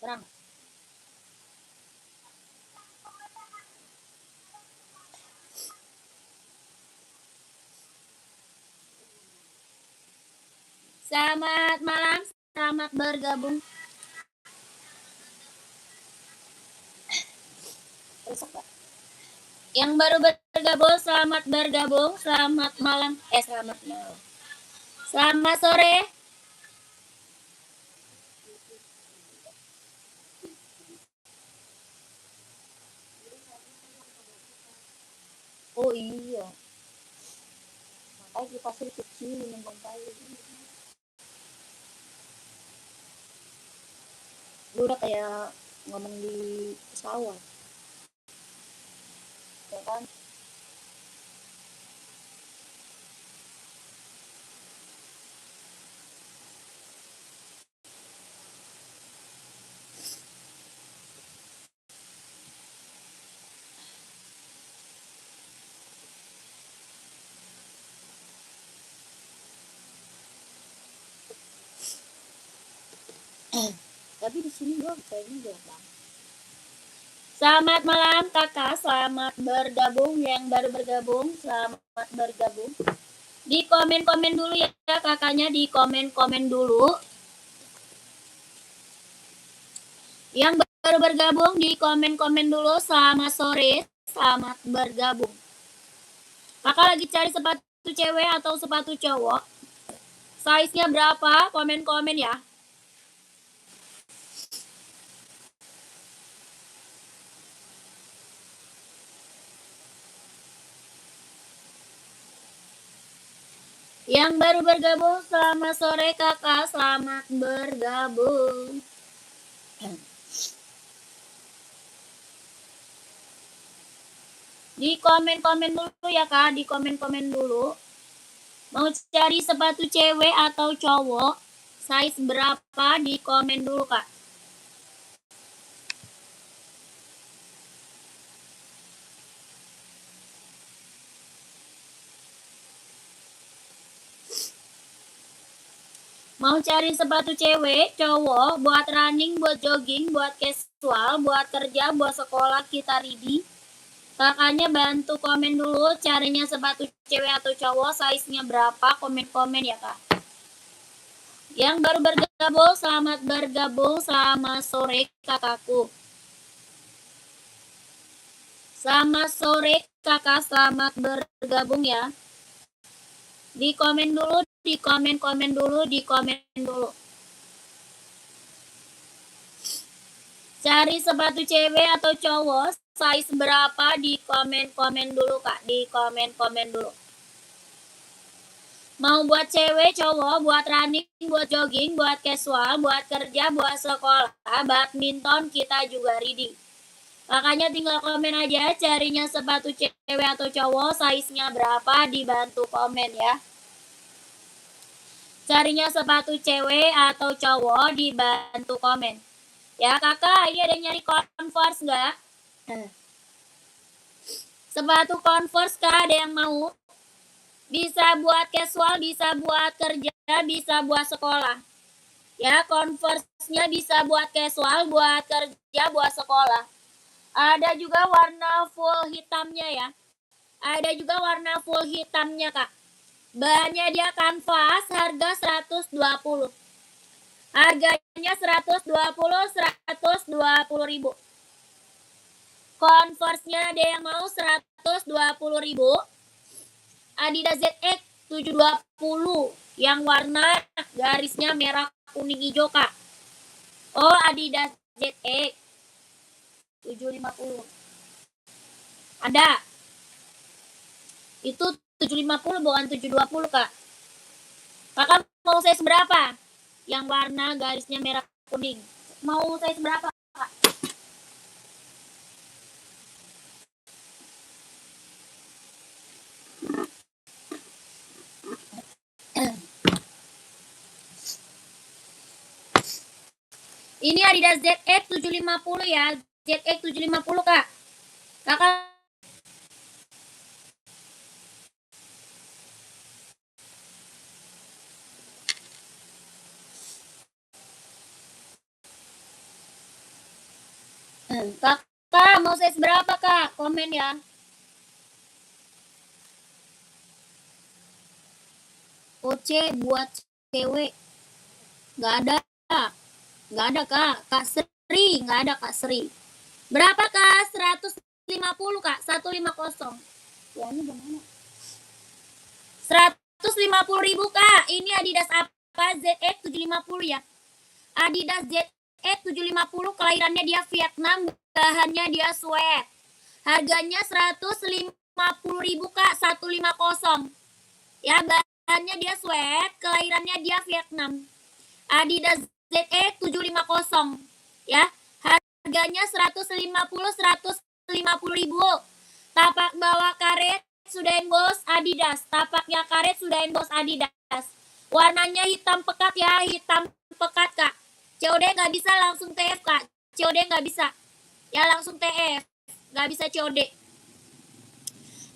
Terang. Selamat malam, selamat bergabung. Yang baru bergabung, selamat bergabung. Selamat malam. Selamat malam. Selamat sore. Oh iya. Makanya kita suruh kecil nembang kayu. Lu udah kayak ngomong di pesawat. Ya kan? Tapi di sini gua kayaknya gelap banget. Selamat malam kakak, selamat bergabung. Yang baru bergabung, selamat bergabung. Di komen-komen dulu ya kakaknya, di komen-komen dulu. Yang baru bergabung di komen-komen dulu. Selamat sore, selamat bergabung. Kakak lagi cari sepatu cewek atau sepatu cowok? Size-nya berapa? Komen-komen ya. Yang baru bergabung, selamat sore kakak, selamat bergabung. Di komen-komen dulu ya kak, di komen-komen dulu. Mau cari sepatu cewek atau cowok? Size berapa? Di komen dulu kak. Mau cari sepatu cewek, cowok, buat running, buat jogging, buat casual, buat kerja, buat sekolah, kita ready. Kakaknya bantu komen dulu carinya sepatu cewek atau cowok, size-nya berapa, komen-komen ya kak. Yang baru bergabung, selamat bergabung, selamat sore kakakku. Selamat sore kakak, selamat bergabung ya. Di komen dulu, di komen-komen dulu, di komen dulu. Cari sepatu cewek atau cowok, size berapa, di komen-komen dulu kak, di komen-komen dulu. Mau buat cewek, cowok, buat running, buat jogging, buat casual, buat kerja, buat sekolah, badminton, kita juga ready. Makanya tinggal komen aja carinya sepatu cewek atau cowok, size-nya berapa, dibantu komen ya. Carinya sepatu cewek atau cowok, dibantu komen. Ya kakak, ini ada yang nyari Converse nggak? Sepatu Converse kak, ada yang mau? Bisa buat casual, bisa buat kerja, bisa buat sekolah. Ya, Converse-nya bisa buat casual, buat kerja, buat sekolah. Ada juga warna full hitamnya ya. Ada juga warna full hitamnya kak. Bahannya dia kanvas, harga 120. Harganya 120 ribu. Converse-nya ada yang mau 120 ribu. Adidas ZX 720 yang warna garisnya merah kuning hijau kak. Oh Adidas ZX 750 ada. Itu 750 bukan 720 kak. Kakak mau size berapa? Yang warna garisnya merah kuning. Mau size berapa kak? Ini Adidas ZX 750 ya. ZX 750 kak. Kakak Kakak mau size berapa kak? Komen ya. OC buat cewek. Gak ada. Gak ada kak. Kak Sri. Gak ada kak Sri. Berapa kak? 150 kak. 150. Ya ini gimana? 150.000 kak. Ini Adidas apa? ZX 750 ya. Adidas ZX 750. Kelahirannya dia Vietnam. Bahannya dia sweat. Harganya 150.000 kak. 150. Ya bahannya dia sweat. Kelahirannya dia Vietnam. Adidas ZX 750. Ya. Harganya 150.000. Tapak bawah karet sudah emboss Adidas. Tapaknya karet sudah emboss Adidas. Warnanya hitam pekat ya. Hitam pekat kak. COD nggak bisa langsung TF kak. COD nggak bisa. Ya langsung TF. Nggak bisa COD.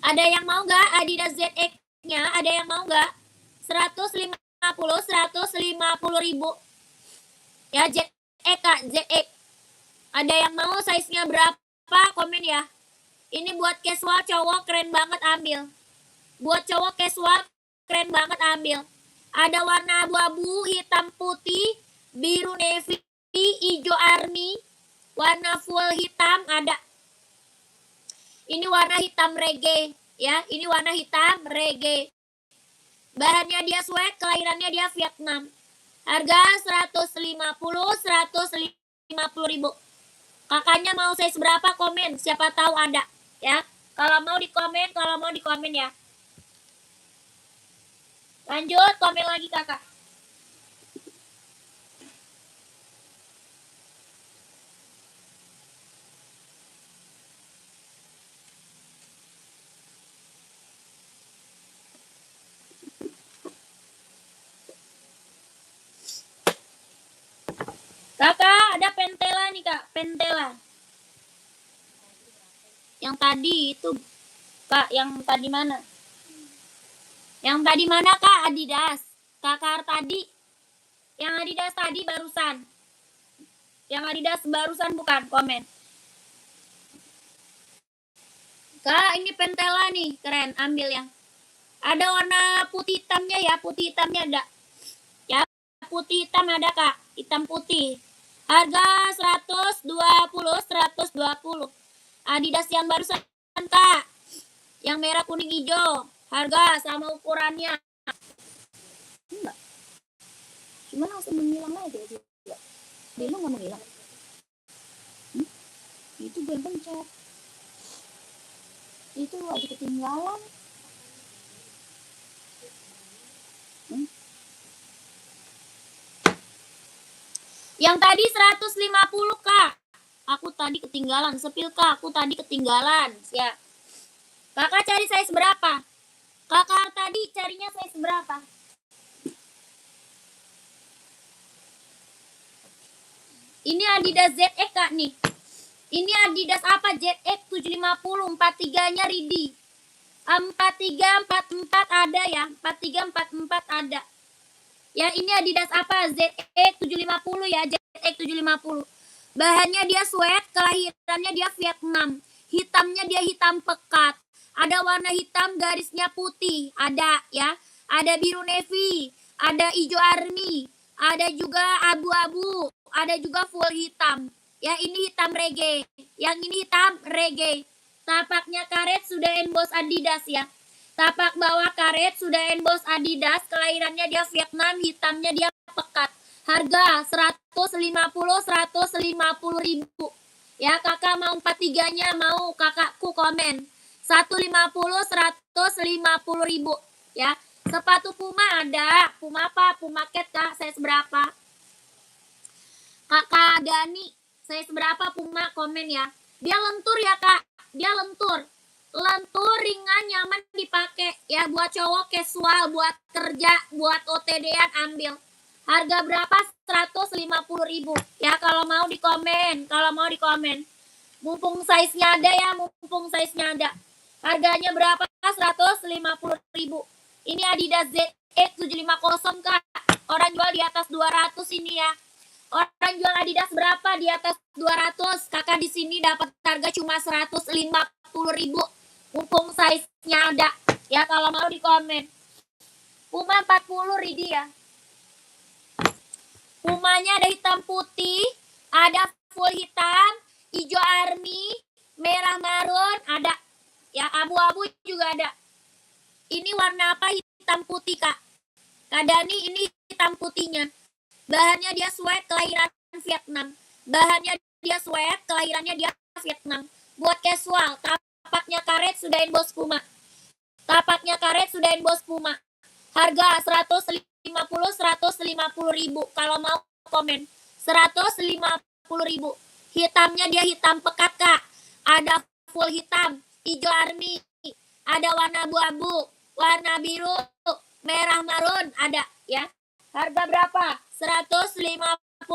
Ada yang mau nggak Adidas ZX-nya? Ada yang mau nggak? 150.000. Ya ZX kak. ZX. Ada yang mau size-nya berapa? Komen ya. Ini buat casual cowok keren banget ambil. Buat cowok casual keren banget ambil. Ada warna abu-abu, hitam putih, biru navy, hijau army, warna full hitam ada. Ini warna hitam reggae ya. Ini warna hitam reggae. Bahannya dia sweat, kelahirannya dia Vietnam. Harga 150.000. Kakaknya mau size berapa? Komen. Siapa tahu ada ya. Kalau mau di komen ya. Lanjut, komen lagi kakak. Kakak, ada Pentela nih kak, Pentela. Yang tadi itu, kak, yang tadi mana? Yang tadi mana kak? Adidas. Kakak tadi. Yang Adidas tadi barusan. Yang Adidas barusan bukan, komen. Kak, ini Pentela nih, keren, ambil yang. Ada warna putih hitamnya ya, putih hitamnya ada. Ya, putih hitam ada kak, hitam putih. Harga 120. Adidas yang barusan kak. Yang merah kuning hijau. Harga sama ukurannya. Enggak. Cuma langsung menghilang aja juga. Dia lu nggak menghilang. Itu gue pencet. Itu lagi ketinggalan. Yang tadi 150 kak. Aku tadi ketinggalan. Sepil kak, aku tadi ketinggalan. Ya. Kakak cari size berapa? Kakak tadi carinya size berapa? Ini Adidas ZX kak nih. Ini Adidas apa? ZX 750. 43-nya ready. 43, 44 ada ya. 43, 44 ada. Ya ini Adidas apa? ZX 750 ya. ZX 750. Bahannya dia sweat. Kelahirannya dia Vietnam. Hitamnya dia hitam pekat. Ada warna hitam garisnya putih. Ada ya. Ada biru navy. Ada hijau army. Ada juga abu-abu. Ada juga full hitam. Ya ini hitam reggae. Yang ini hitam reggae. Tapaknya karet sudah emboss Adidas ya. Tapak bawah karet sudah emboss Adidas. Kelahirannya dia Vietnam. Hitamnya dia pekat. Harga 150.000. Ya kakak mau 43-nya mau kakakku komen. 150.000. Ya. Sepatu Puma ada. Puma apa? Puma Cat kak. Size berapa? Kakak Dani, size berapa Puma? Komen ya. Dia lentur ya kak. Dia lentur. Lentur, ringan, nyaman dipakai. Ya buat cowok casual, buat kerja, buat OTD-an ambil. Harga berapa? 150.000. Ya kalau mau di komen. Kalau mau di komen. Mumpung size-nya ada ya. Mumpung size-nya ada. Harganya berapa? 150.000. Ini Adidas ZX 750 kak. Orang jual di atas 200 ini ya. Orang jual Adidas berapa? Di atas 200. Kakak di sini dapat harga cuma 150.000. Mumpung size-nya ada. Ya kalau mau di komen. Puma 40 Ridi ya. Pumanya ada hitam putih, ada full hitam, hijau army, merah marun, ada. Ya abu-abu juga ada. Ini warna apa? Hitam putih kak. Kak Dani ini hitam putihnya. Bahannya dia sweat kelahiran Vietnam. Bahannya dia sweat kelahirannya dia Vietnam. Buat casual, tapaknya karet sudahin bos Puma. Tapaknya karet sudahin bos Puma. Harga 150.000. Kalau mau komen 150.000. Hitamnya dia hitam pekat kak. Ada full hitam, hijau army, ada warna abu-abu, warna biru, merah marun ada ya. Harga berapa? 150.000.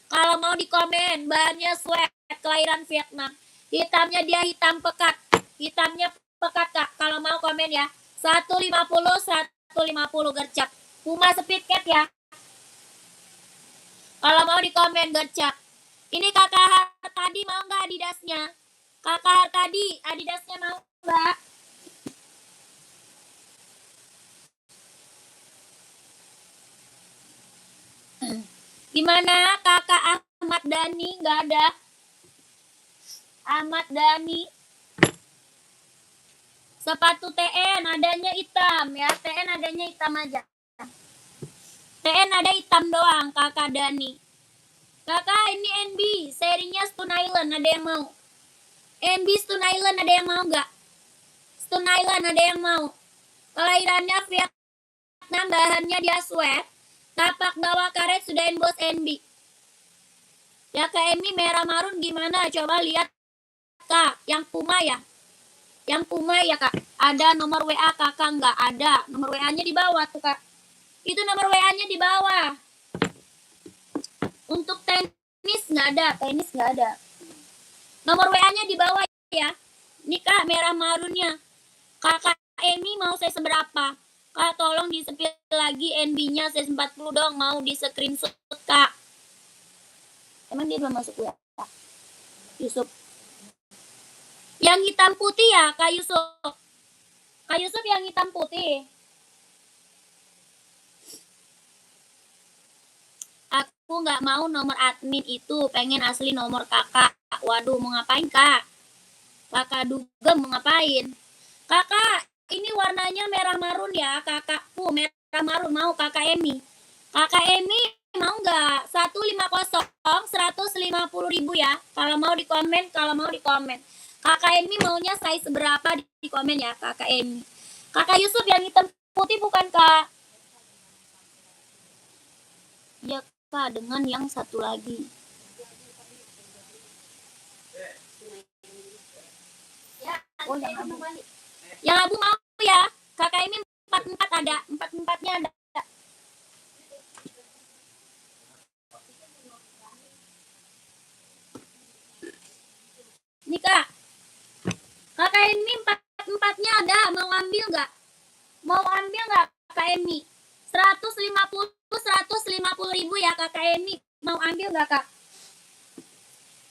Kalau mau di komen, bahannya sweat kelahiran Vietnam. Hitamnya dia hitam pekat. Hitamnya pekat kak. Kalau mau komen ya. 150 gercep. Puma speed cat ya. Kalau mau di komen gercep. Ini kakak tadi mau nggak Adidasnya? Kakak tadi Adidasnya mau nggak? Gimana kakak Ahmad Dhani? Nggak ada. Ahmad Dhani. Sepatu TN adanya hitam ya. TN adanya hitam aja. TN ada hitam doang kakak Dani. Kakak ini NB serinya Stone Island ada yang mau? NB Stone Island ada yang mau nggak? Stone Island ada yang mau? Kelahirannya Vietnam, bahannya dia sweat. Tapak bawah karet sudahin bos NB. Ya kak Emi merah marun gimana? Coba lihat kak. Yang Puma ya? Yang Puma ya kak. Ada nomor WA kakak nggak? Ada. Nomor WA-nya di bawah tuh kak. Itu nomor WA-nya di bawah. Untuk tenis nggak ada. Tenis nggak ada. Nomor WA-nya di bawah ya. Ini kak merah marunnya. Kakak Emi mau saya seberapa? Kak tolong di-spill lagi NB-nya saya 40 dong. Mau di screenshot kak. Emang dia belum masuk ya? Yusuf. Yang hitam putih ya Kak Yusuf. Kak Yusuf yang hitam putih. Aku nggak mau nomor admin itu. Pengen asli nomor kakak. Waduh mau ngapain kak? Kakak dugem mau ngapain? Kakak ini warnanya merah marun ya kakakku. Merah marun mau kakak Emi. Kakak Emi mau nggak? 150 150.000 ya. Kalau mau di komen, kalau mau di komen. Kakak Emi maunya size berapa di komen ya kakak Emi. Kakak Yusuf yang hitam putih bukan kak? Ya kak dengan yang satu lagi. Oh yang abu. Yang abu mau ya. Kakak Emi 44 ada. 44-nya ada. Nih kak. Kakak Emi 44-nya ada. Mau ambil nggak? Mau ambil nggak Kak Emi? 150.000 ya Kakak Emi. Mau ambil nggak kak?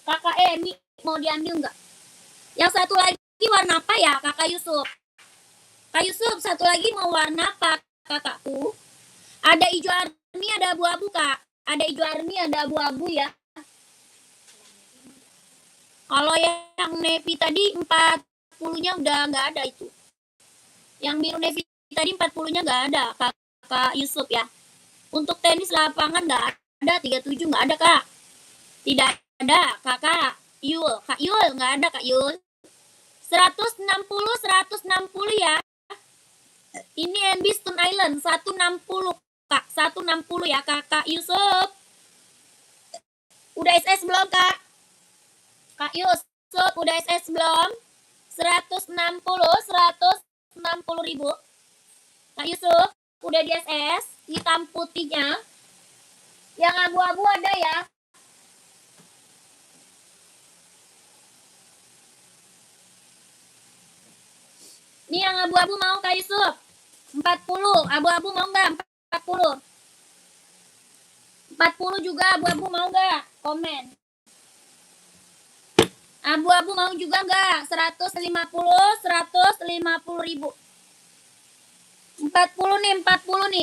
Kakak Emi mau diambil nggak? Yang satu lagi warna apa ya Kakak Yusuf? Kak Yusuf satu lagi mau warna apa kakakku? Ada hijau army, ada abu-abu kak. Ada hijau army, ada abu-abu ya. Kalau yang navy tadi 40-nya udah nggak ada itu. Yang biru navy tadi 40-nya nggak ada Kak Yusuf ya. Untuk tenis lapangan nggak ada, 37 nggak ada kak. Tidak ada kakak Yul. Kak Yul nggak ada kak Yul. 160 ya. Ini NB Stone Island 160 kak. 160 ya kakak Yusuf. Udah SS belum kak? Kak Yusuf udah SS belum? 160.000. Kak Yusuf udah di SS. Hitam putihnya. Yang abu-abu ada ya. Ini yang abu-abu mau Kak Yusuf? 40. Abu-abu mau nggak? 40. 40 juga abu-abu mau nggak? Komen. Abu-abu mau juga nggak? 150 ribu. 40 nih,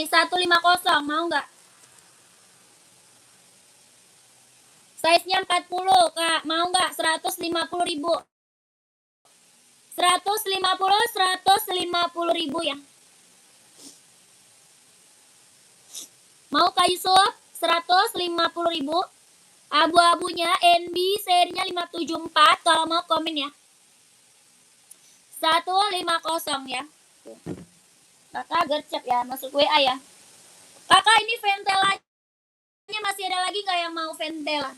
150 mau nggak? Size-nya 40 Kak, mau nggak? 150 ribu. 150 ribu ya. Mau kayu sup 150 ribu. Abu-abunya NB serinya 574 kalau mau komen ya. 150 ya. Kakak gercep ya, masuk WA ya. Kakak ini ventelanya masih ada lagi nggak yang mau ventela?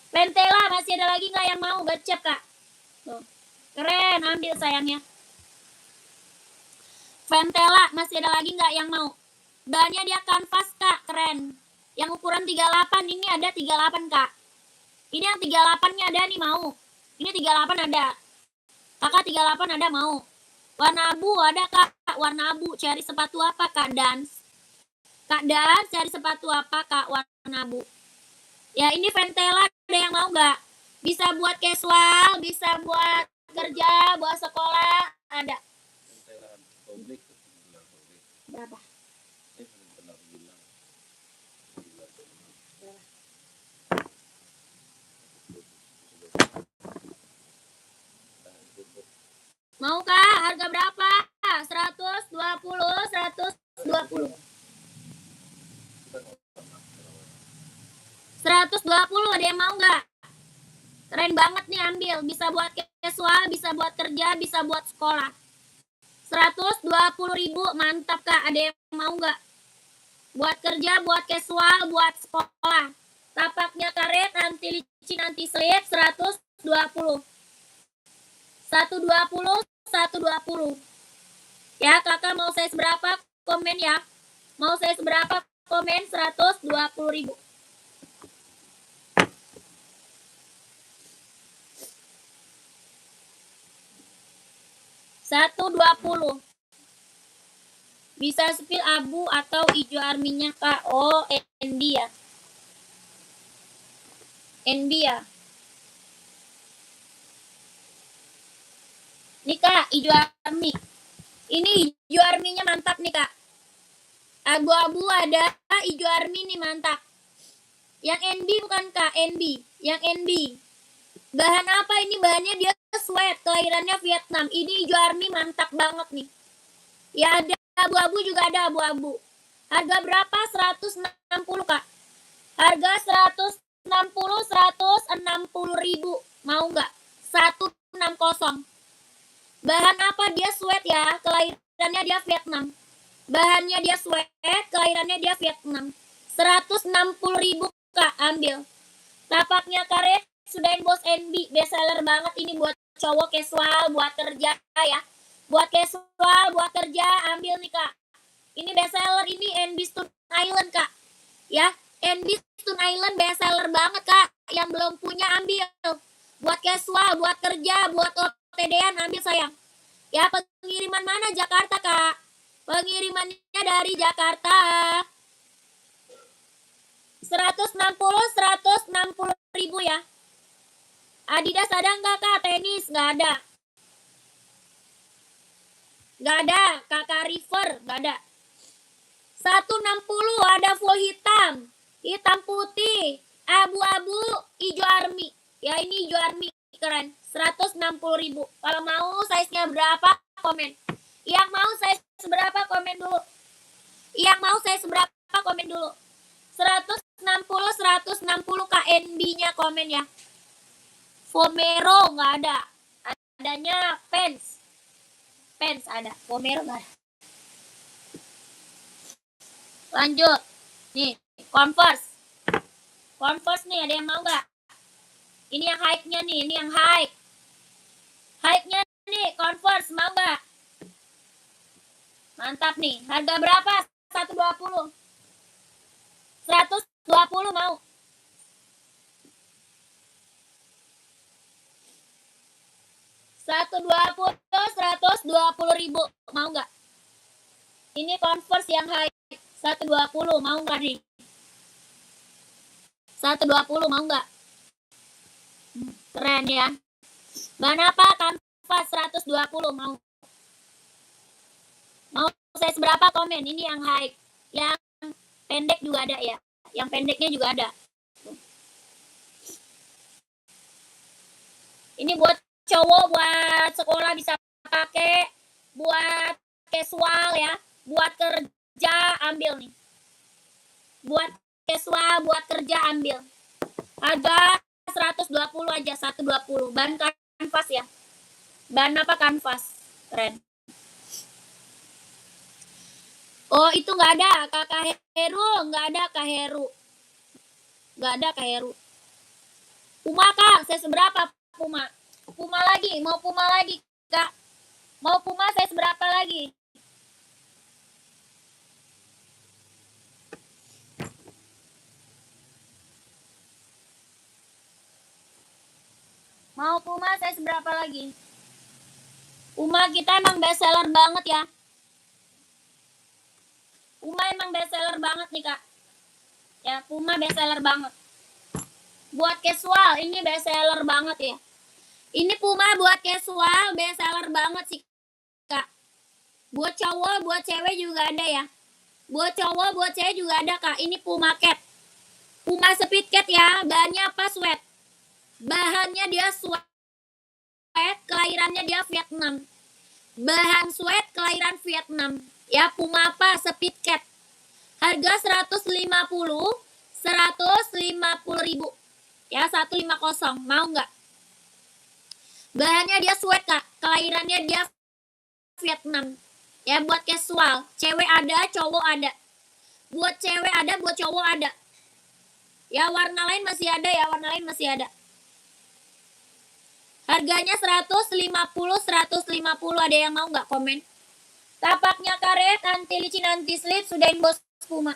Ventela masih ada lagi nggak yang mau gercep Kak? Tuh. Keren, ambil sayangnya. Ventela masih ada lagi nggak yang mau? Bahannya dia kanvas Kak, keren. Yang ukuran 38 ini ada 38 Kak. Ini yang 38-nya ada nih mau. Ini 38 ada. Kakak 38 ada mau. Warna abu ada Kak, warna abu. Cari sepatu apa Kak Dans? Kak Dans cari sepatu apa Kak warna abu? Ya ini ventela ada yang mau nggak? Bisa buat casual, bisa buat kerja, buat sekolah, ada. Berapa? Mau Kak? Harga berapa? 120, 120. 120 ada yang mau nggak? Keren banget nih, ambil. Bisa buat casual, bisa buat kerja, bisa buat sekolah. 120 ribu, mantap Kak. Ada yang mau nggak? Buat kerja, buat casual, buat sekolah. Tapaknya karet, anti licin, anti slip, 120. 120, 120. Ya, kakak mau size berapa? Komen ya. Mau size berapa? Komen 120 ribu. $120. Bisa spill abu atau hijau arminya Kak. Oh, NB ya. NB ya. Nih Kak, hijau army. Ini hijau arminya mantap nih Kak. Abu-abu ada, hijau army nih mantap. Yang NB bukan Kak, NB. Yang NB. Bahan apa ini? Bahannya dia sweat, kelahirannya Vietnam. Ini hijau army mantap banget nih. Ya ada abu-abu juga ada abu-abu. Harga berapa? 160 Kak. Harga 160 ribu. Mau nggak? 160. Bahan apa? Dia sweat ya, kelahirannya dia Vietnam. Bahannya dia sweat, kelahirannya dia Vietnam. 160 ribu Kak, ambil. Tapaknya karet, sudah bos NB, bestseller banget ini buat cowok casual, buat kerja ya. Buat casual, buat kerja, ambil nih Kak. Ini bestseller, ini NB Stone Island Kak. Ya, NB Stone Island bestseller banget Kak. Yang belum punya ambil. Buat casual, buat kerja, buat OTD-an ambil sayang. Ya, pengiriman mana? Jakarta Kak. Pengirimannya dari Jakarta. 160 ribu ya. Adidas ada nggak Kak? Tenis nggak ada. Nggak ada. Kakak River nggak ada. 160 ada full hitam, hitam putih, abu-abu, hijau army. Ya ini hijau army keren. 160 ribu. Kalau mau size-nya berapa? Komen. Yang mau size berapa? Komen dulu. Yang mau size berapa? Komen dulu. 160 KNB-nya komen ya. Vomero nggak ada. Adanya pants. Pants ada. Vomero nggak ada. Lanjut. Nih, Converse. Converse nih, ada yang mau nggak? Ini yang high-nya nih, ini yang high. High-nya nih, Converse, mau nggak? Mantap nih. Harga berapa? 120. 120 mau. $120 ribu. Mau nggak? Ini Converse yang high. 120 mau nggak nih? 120 mau nggak? Keren ya. Bahan apa? Kanvas 120 mau. Mau size berapa komen? Ini yang high. Yang pendek juga ada ya. Yang pendeknya juga ada. Ini buat cowok, buat sekolah bisa pakai, buat casual ya, buat kerja ambil nih. Buat casual, buat kerja ambil. Harga 120 aja, 120. Bahan kanvas ya. Bahan apa? Kanvas. Keren. Oh, itu nggak ada. Kakak Heru, nggak ada Kak Heru. Nggak ada Kak Heru. Puma Kak, saya seberapa Puma? Puma lagi, mau Puma lagi Kak. Mau Puma saya seberapa lagi? Mau Puma saya seberapa lagi? Puma kita emang best seller banget ya. Puma emang best seller banget nih Kak. Ya, Puma best seller banget. Buat casual ini best seller banget ya. Ini Puma buat casual best seller banget sih Kak. Buat cowok, buat cewek juga ada ya. Buat cowok, buat cewek juga ada Kak. Ini Puma Cat. Puma Speed Cat ya. Bahannya apa? Sweat. Bahannya dia sweat. Kelahirannya dia Vietnam. Bahan sweat kelahiran Vietnam. Ya, Puma apa? Speed Cat. Harga 150 ribu. Ya, 150. Mau nggak? Bahannya dia sweat Kak. Kelahirannya dia Vietnam. Ya, buat casual. Cewek ada, cowok ada. Buat cewek ada, buat cowok ada. Ya, warna lain masih ada ya, warna lain masih ada. Harganya 150. Ada yang mau nggak komen? Tapaknya karet, anti licin, anti slip, sudahin bos Puma.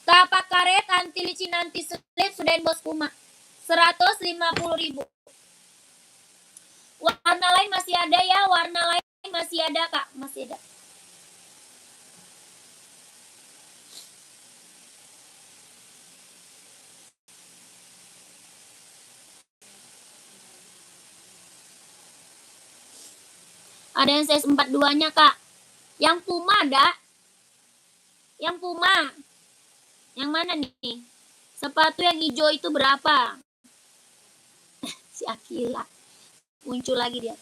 Tapak karet, anti licin, anti slip, sudahin bos Puma. 150 ribu. Warna lain masih ada ya, warna lain masih ada Kak, masih ada. Ada yang size 42-nya Kak. Yang Puma ada. Yang Puma. Yang mana nih? Sepatu yang hijau itu berapa? Si Akila. Muncul lagi dia.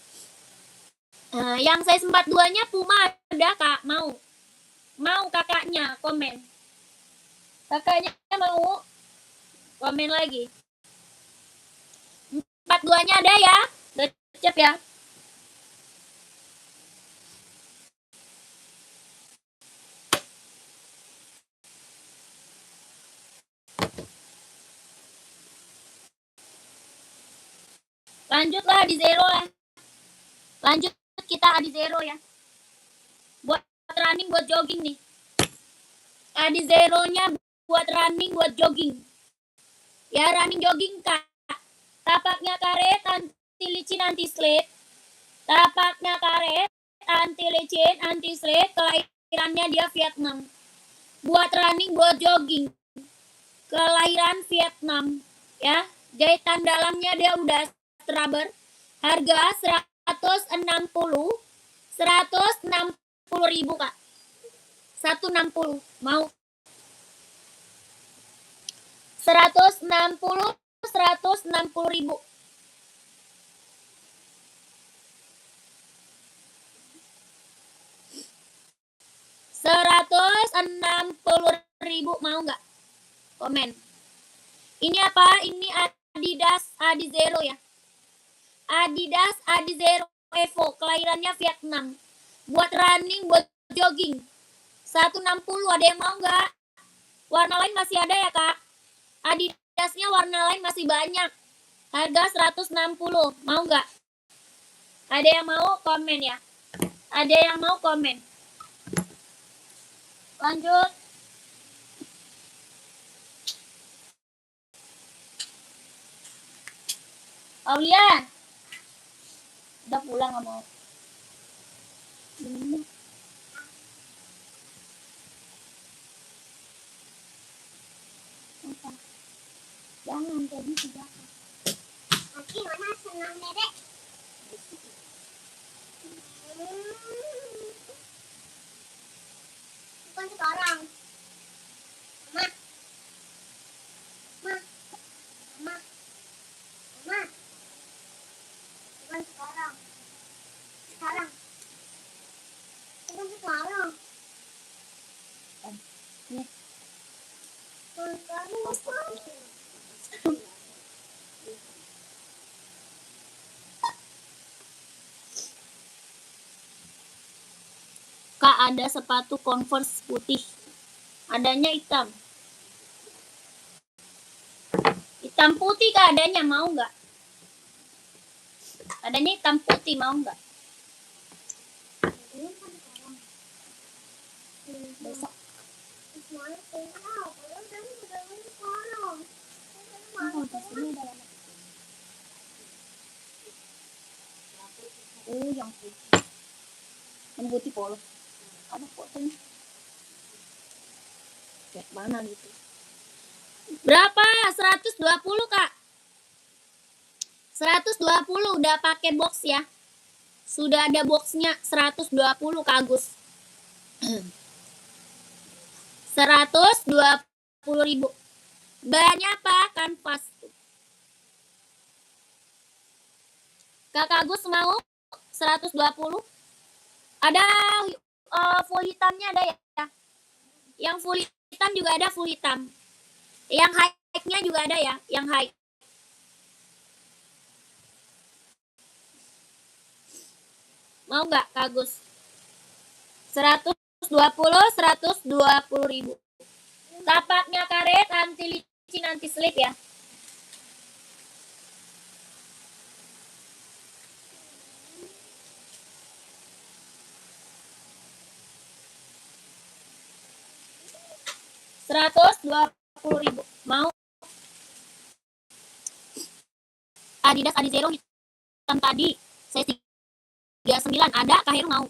Yang size 42-nya Puma ada Kak, mau. Mau kakaknya komen. Kakaknya mau komen lagi. 42-nya ada ya. Recep ya. Lanjutlah di zero ya. Lanjut kita di zero ya. Buat running, buat jogging nih. Di zero-nya buat running, buat jogging. Ya, running jogging Kak. Tapaknya karet, anti licin, anti slip. Tapaknya karet, anti licin, anti slip. Kelahirannya dia Vietnam. Buat running, buat jogging. Kelahiran Vietnam. Ya, jahitan dalamnya dia udah rubber. Harga 160 ribu Kak. 160. Mau 160 ribu. Ribu mau nggak? Komen. Ini apa? Ini Adidas Adizero ya. Adidas Adizero Evo, kelahirannya Vietnam. Buat running, buat jogging. 160, ada yang mau nggak? Warna lain masih ada ya Kak. Adidasnya warna lain masih banyak. Harga 160, mau nggak? Ada yang mau komen ya? Ada yang mau komen? Lanjut. Aulia. Udah pulang nggak mau? jadi 3. Nanti mana senang dedek? Bukan sekarang. Mama. Mama. Mama. Mama. Bukan sekarang. Sekarang. Bukan sekarang. Nih. Bukan sekarang. Kak, ada sepatu Converse putih. Adanya hitam. Hitam putih Kak adanya, mau nggak? Adanya hitam putih, mau nggak? Besok. Oh, yang putih. Yang putih polos. Ada fotonya. Kayak mana gitu? Berapa? 120 Kak. 120 udah pakai box ya. Sudah ada boxnya 120 Kak Agus. 120.000. Banyak apa? Kanvas. Kak Agus mau 120? Ada full hitamnya ada ya. Yang full hitam juga ada full hitam. Yang high-nya juga ada ya, yang high. Mau nggak Kak Agus? 120.000. Tapaknya karet, anti licin, anti slip ya. Rp120.000. Mau? Adidas Adizero hitam tadi. Saya 39. Ada Kak Heru mau?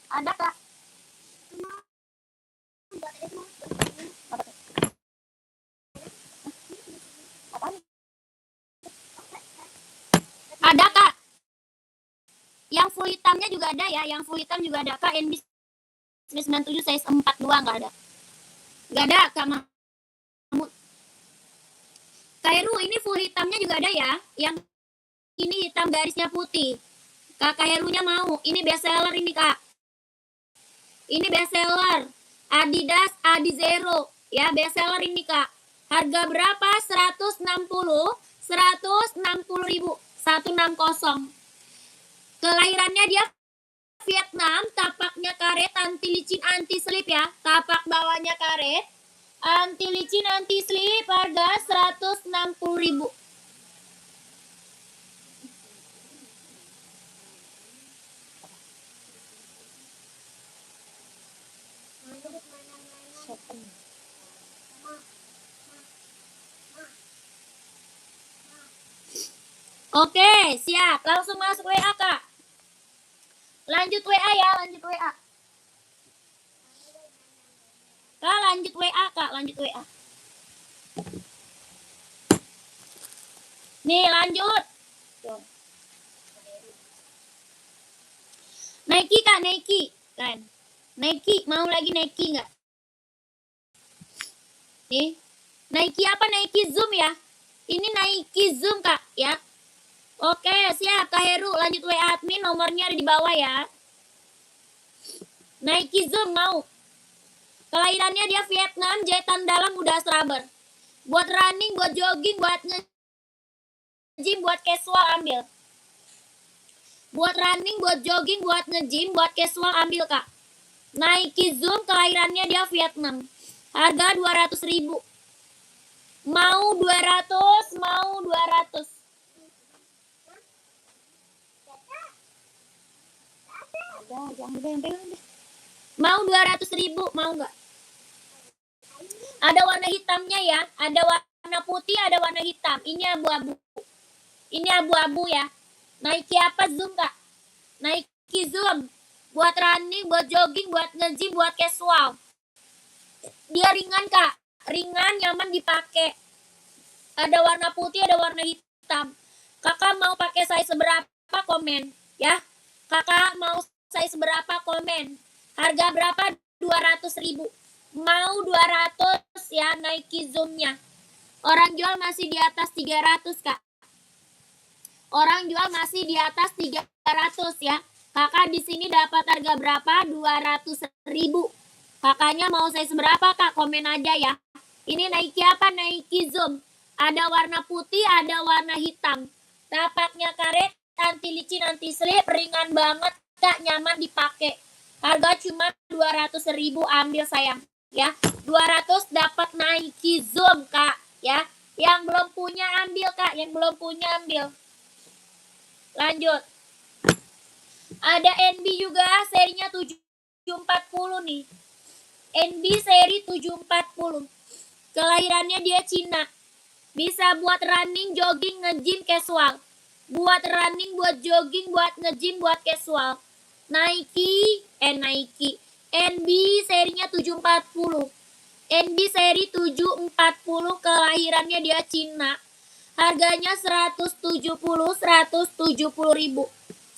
Ada Kak? Ada Kak. Yang full hitamnya juga ada ya. Yang full hitam juga ada Kak. NB 97 size 42 nggak ada. Nggak ada Kak Mahmud. Kak Heru ini full hitamnya juga ada ya. Yang ini hitam garisnya putih. Kak Herunya mau. Ini best seller ini Kak. Ini best seller. Adidas Adizero. Ya best seller ini Kak. Harga berapa? 160.000. 160.000. Kelahirannya dia Vietnam. Tapaknya karet, anti licin, anti slip ya. Tapak bawahnya karet. Anti licin, anti slip, harga 160.000. Oke, siap. Langsung masuk WA, Kak. Lanjut WA ya, lanjut WA. Kak, lanjut WA, Kak. Lanjut WA. Nih, lanjut. Nike, Kak, Nike. Kan. Nike, mau lagi Nike nggak? Nih. Nike apa? Nike Zoom ya. Ini Nike Zoom, Kak, ya. Oke, siap Kak Heru. Lanjut WA admin, nomornya ada di bawah ya. Nike Zoom mau. Kelahirannya dia Vietnam, jahitan dalam udah rubber. Buat running, buat jogging, buat nge-gym, buat casual ambil. Buat running, buat jogging, buat nge-gym, buat casual ambil Kak. Nike Zoom, kelahirannya dia Vietnam. Harga 200.000. Mau 200, mau 200. Mau 200.000, mau nggak? Ada warna hitamnya ya, ada warna putih, ada warna hitam. Ini abu-abu. Ini abu-abu ya. Nike apa Zoom Kak? Nike Zoom. Buat running, buat jogging, buat nge-gym, buat casual. Dia ringan Kak, ringan, nyaman dipakai. Ada warna putih, ada warna hitam. Kakak mau pakai size berapa, komen ya. Kakak mau size berapa, komen. Harga berapa? 200.000. Mau 200 ya Nike Zoom-nya. Orang jual masih di atas 300, Kak. Orang jual masih di atas 300 ya. Kakak di sini dapat harga berapa? 200.000. Kakaknya mau size berapa, Kak? Komen aja ya. Ini Nike apa? Nike Zoom. Ada warna putih, ada warna hitam. Tapaknya karet, anti licin, anti slip, ringan banget, Kak, nyaman dipakai. Harga cuma 200.000, ambil sayang ya. 200 dapat Nike Zoom, Kak, ya. Yang belum punya ambil, Kak, yang belum punya ambil. Lanjut. Ada NB juga, serinya 740 nih. NB seri 740. Kelahirannya dia Cina. Bisa buat running, jogging, nge-gym, casual. Buat running, buat jogging, buat nge-gym, buat casual. Nike. NB serinya 740. NB seri 740, kelahirannya dia Cina. Harganya 170.000.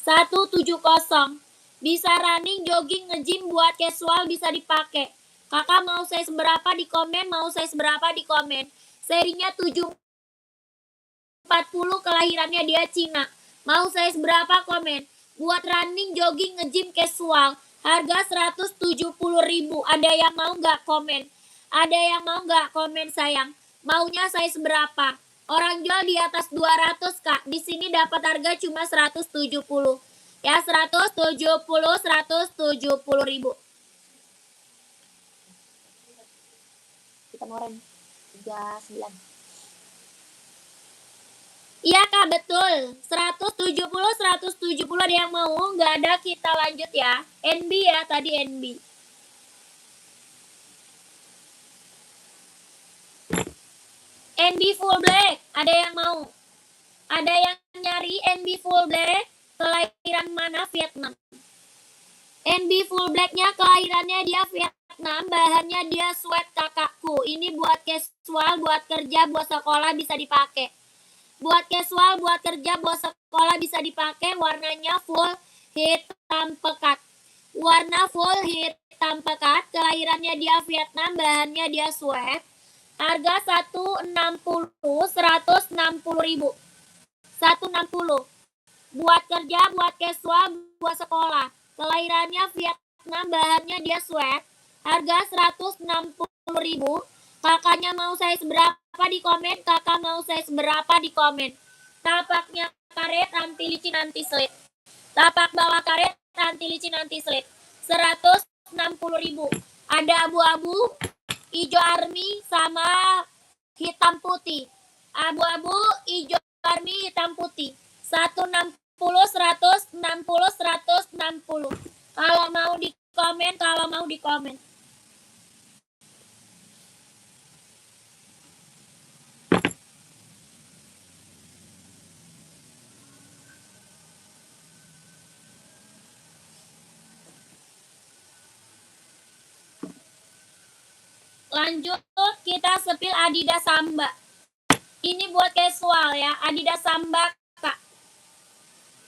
170. Bisa running, jogging, nge-gym, buat casual, bisa dipakai. Kakak mau size berapa di komen? Mau size berapa di komen? Serinya 740, kelahirannya dia Cina. Mau size berapa, komen? Buat running, jogging, nge-gym, casual. Harga 170.000. Ada yang mau nggak, komen? Ada yang mau nggak, komen sayang? Maunya size berapa? Orang jual di atas 200, Kak. Di sini dapat harga cuma 170. Ya, 170.000. Kita moren 39. Iya, Kak, betul. 170 ada yang mau? Nggak ada, kita lanjut ya. NB ya, tadi NB. NB full black, ada yang mau? Ada yang nyari NB full black? Kelahiran mana? Vietnam. NB full blacknya kelahirannya dia Vietnam, bahannya dia sweat, kakakku. Ini buat casual, buat kerja, buat sekolah bisa dipakai. Buat casual, buat kerja, buat sekolah bisa dipakai. Warnanya full hitam pekat. Warna full hitam pekat, kelahirannya dia Vietnam, bahannya dia sweat. Harga 160.000. 160. Buat kerja, buat casual, buat sekolah. Kelahirannya Vietnam, bahannya dia sweat. Harga 160.000. Kakaknya mau size berapa di komen? Kakak mau size berapa di komen? Tapaknya karet, anti licin, anti slip. Tapak bawah karet, anti licin, anti slip. 160.000. Ada abu-abu, hijau army, sama hitam putih. Abu-abu, hijau army, hitam putih. 160, 160. Kalau mau di komen, kalau mau di komen. Lanjut, kita sepil Adidas Samba. Ini buat casual ya, Adidas Samba, Kak.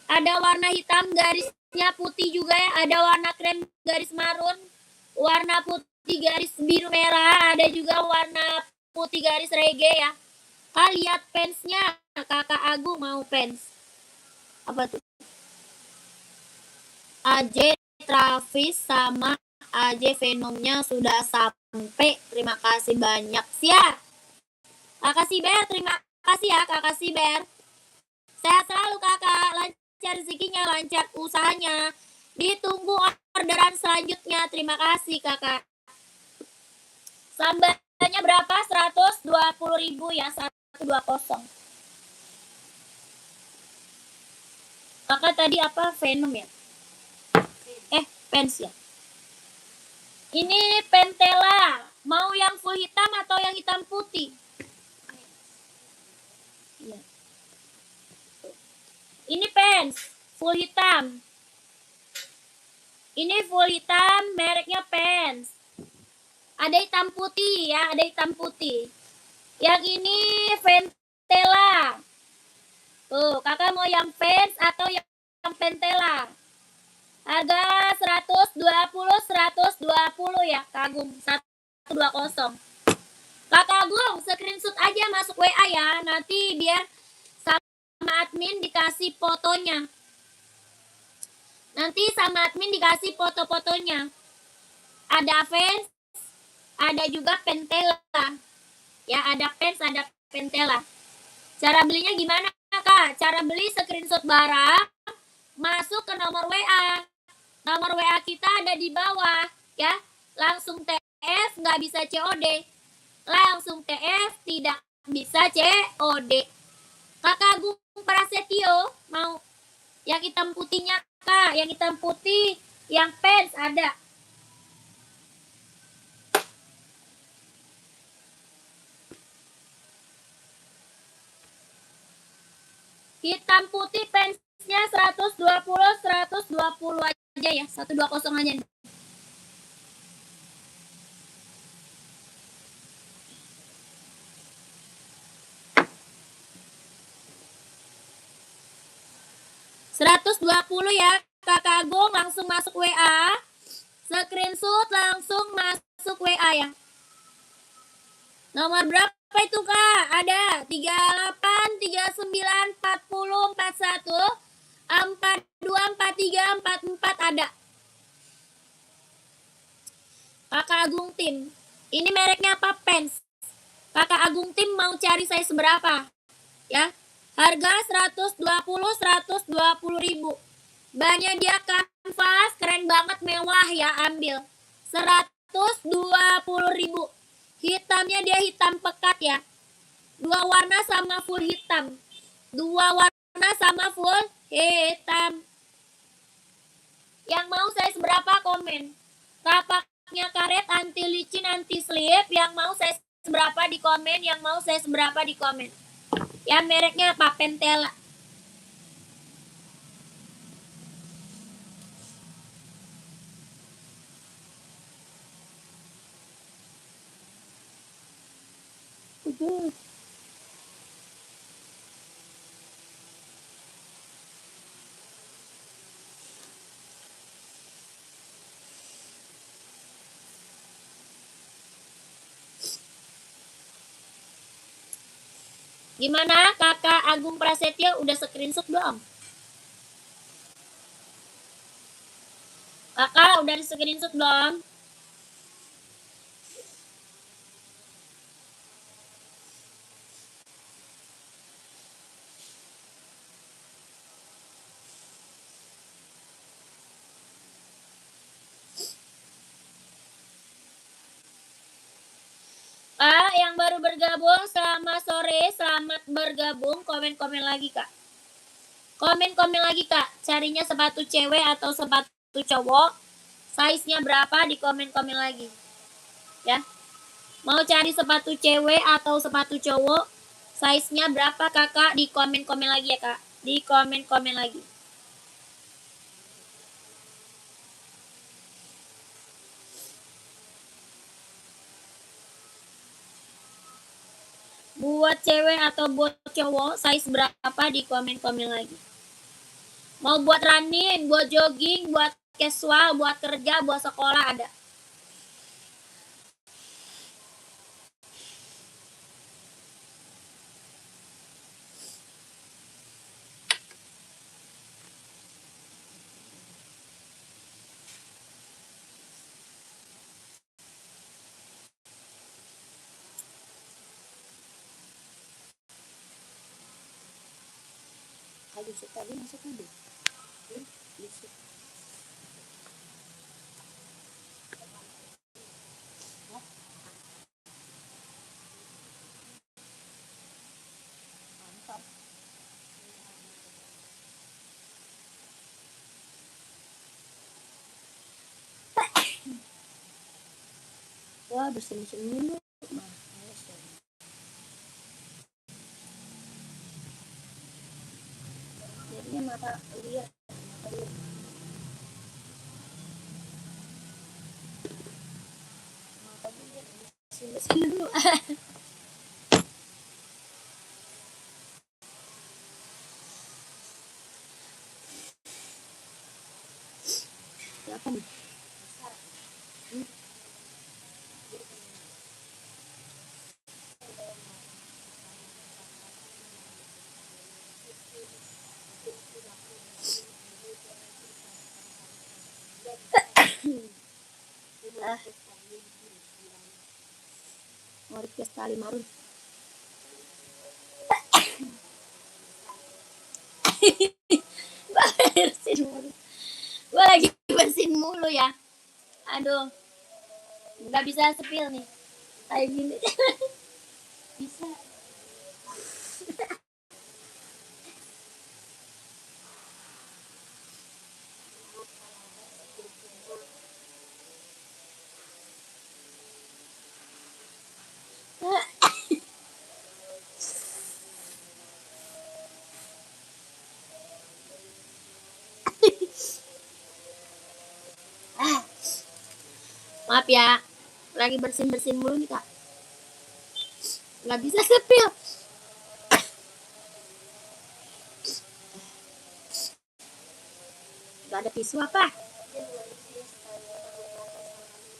Ada warna hitam, garisnya putih juga ya. Ada warna krem, garis marun. Warna putih, garis biru merah. Ada juga warna putih, garis reggae ya. Kak, lihat fansnya. Kakak Agung mau fans. Apa tuh? AJ Travis sama AJ Venomnya sudah sampai. Terima kasih banyak. Siap. Kakak Siber, terima kasih ya Kakak Siber. Sehat selalu Kakak. Lancar rezekinya, lancar usahanya. Ditunggu orderan selanjutnya. Terima kasih Kakak. Sambanya berapa? 120.000 ya. 120. Kakak tadi apa? Venom ya? Pens ya. Ini Pentela. Mau yang full hitam atau yang hitam putih? Iya. Ini pens full hitam. Ini full hitam, mereknya pens. Ada hitam putih ya, ada hitam putih. Yang ini pentela. Tuh, kakak mau yang pants atau yang pentela? Harga 120 ya, Kagum. 120. Kakak Agung, screenshot aja masuk WA ya. Nanti biar sama admin dikasih fotonya. Nanti sama admin dikasih foto-fotonya. Ada fans, ada juga pentela. Ya, ada fans, ada pentela. Cara belinya gimana, Kak? Cara beli screenshot barang, masuk ke nomor WA. Nomor WA kita ada di bawah, ya. Langsung TF, nggak bisa COD. Langsung TF, tidak bisa COD. Kakak Agung Prasetyo mau yang hitam putihnya, Kak? Yang hitam putih, yang pants ada. Hitam putih fansnya 120 aja ya. 120 aja. $120 ya, Kakak Agung, langsung masuk WA. Screenshot langsung masuk WA ya. Nomor berapa itu, Kak? Ada 38, 39, 40, 41, 42, 43, 44 ada. Kakak Agung Tim. Ini mereknya apa? Pants. Kakak Agung Tim mau cari size seberapa? Ya. Harga 120 ribu. Bannya dia kanvas, keren banget, mewah ya, ambil. 120 ribu. Hitamnya dia hitam pekat ya. 2 warna sama full hitam. 2 warna sama full hitam. Yang mau size berapa komen? Tapaknya karet, anti licin, anti slip. Yang mau size berapa di komen? Yang mau size berapa di komen? Ya, mereknya apa? Pentela. Gimana, Kakak Agung Prasetyo udah screenshot belum? Kakak udah di screenshot belum? Kak, yang baru bergabung, selamat sore, selamat bergabung. Komen-komen lagi, Kak. Komen-komen lagi, Kak. Carinya sepatu cewek atau sepatu cowok. Size-nya berapa, di komen-komen lagi. Ya. Mau cari sepatu cewek atau sepatu cowok, size-nya berapa, Kakak? Di komen-komen lagi ya, Kak. Di komen-komen lagi. Buat cewek atau buat cowok, size berapa, di komen-komen lagi. Mau buat running, buat jogging, buat casual, buat kerja, buat sekolah ada. Yusuf tadi masuk tadi. Yusuf. Mantap. Wah, bersin-bersin dulu. Jadinya mata lihat. Bersin dulu. Siapa nih? Mau request tali marun. Gue lagi bersihin mulu ya. Aduh, nggak bisa sepil nih kayak gini. Bisa. Maaf ya, lagi bersin mulu nih kak, nggak bisa sepil. Gak ada tisu apa?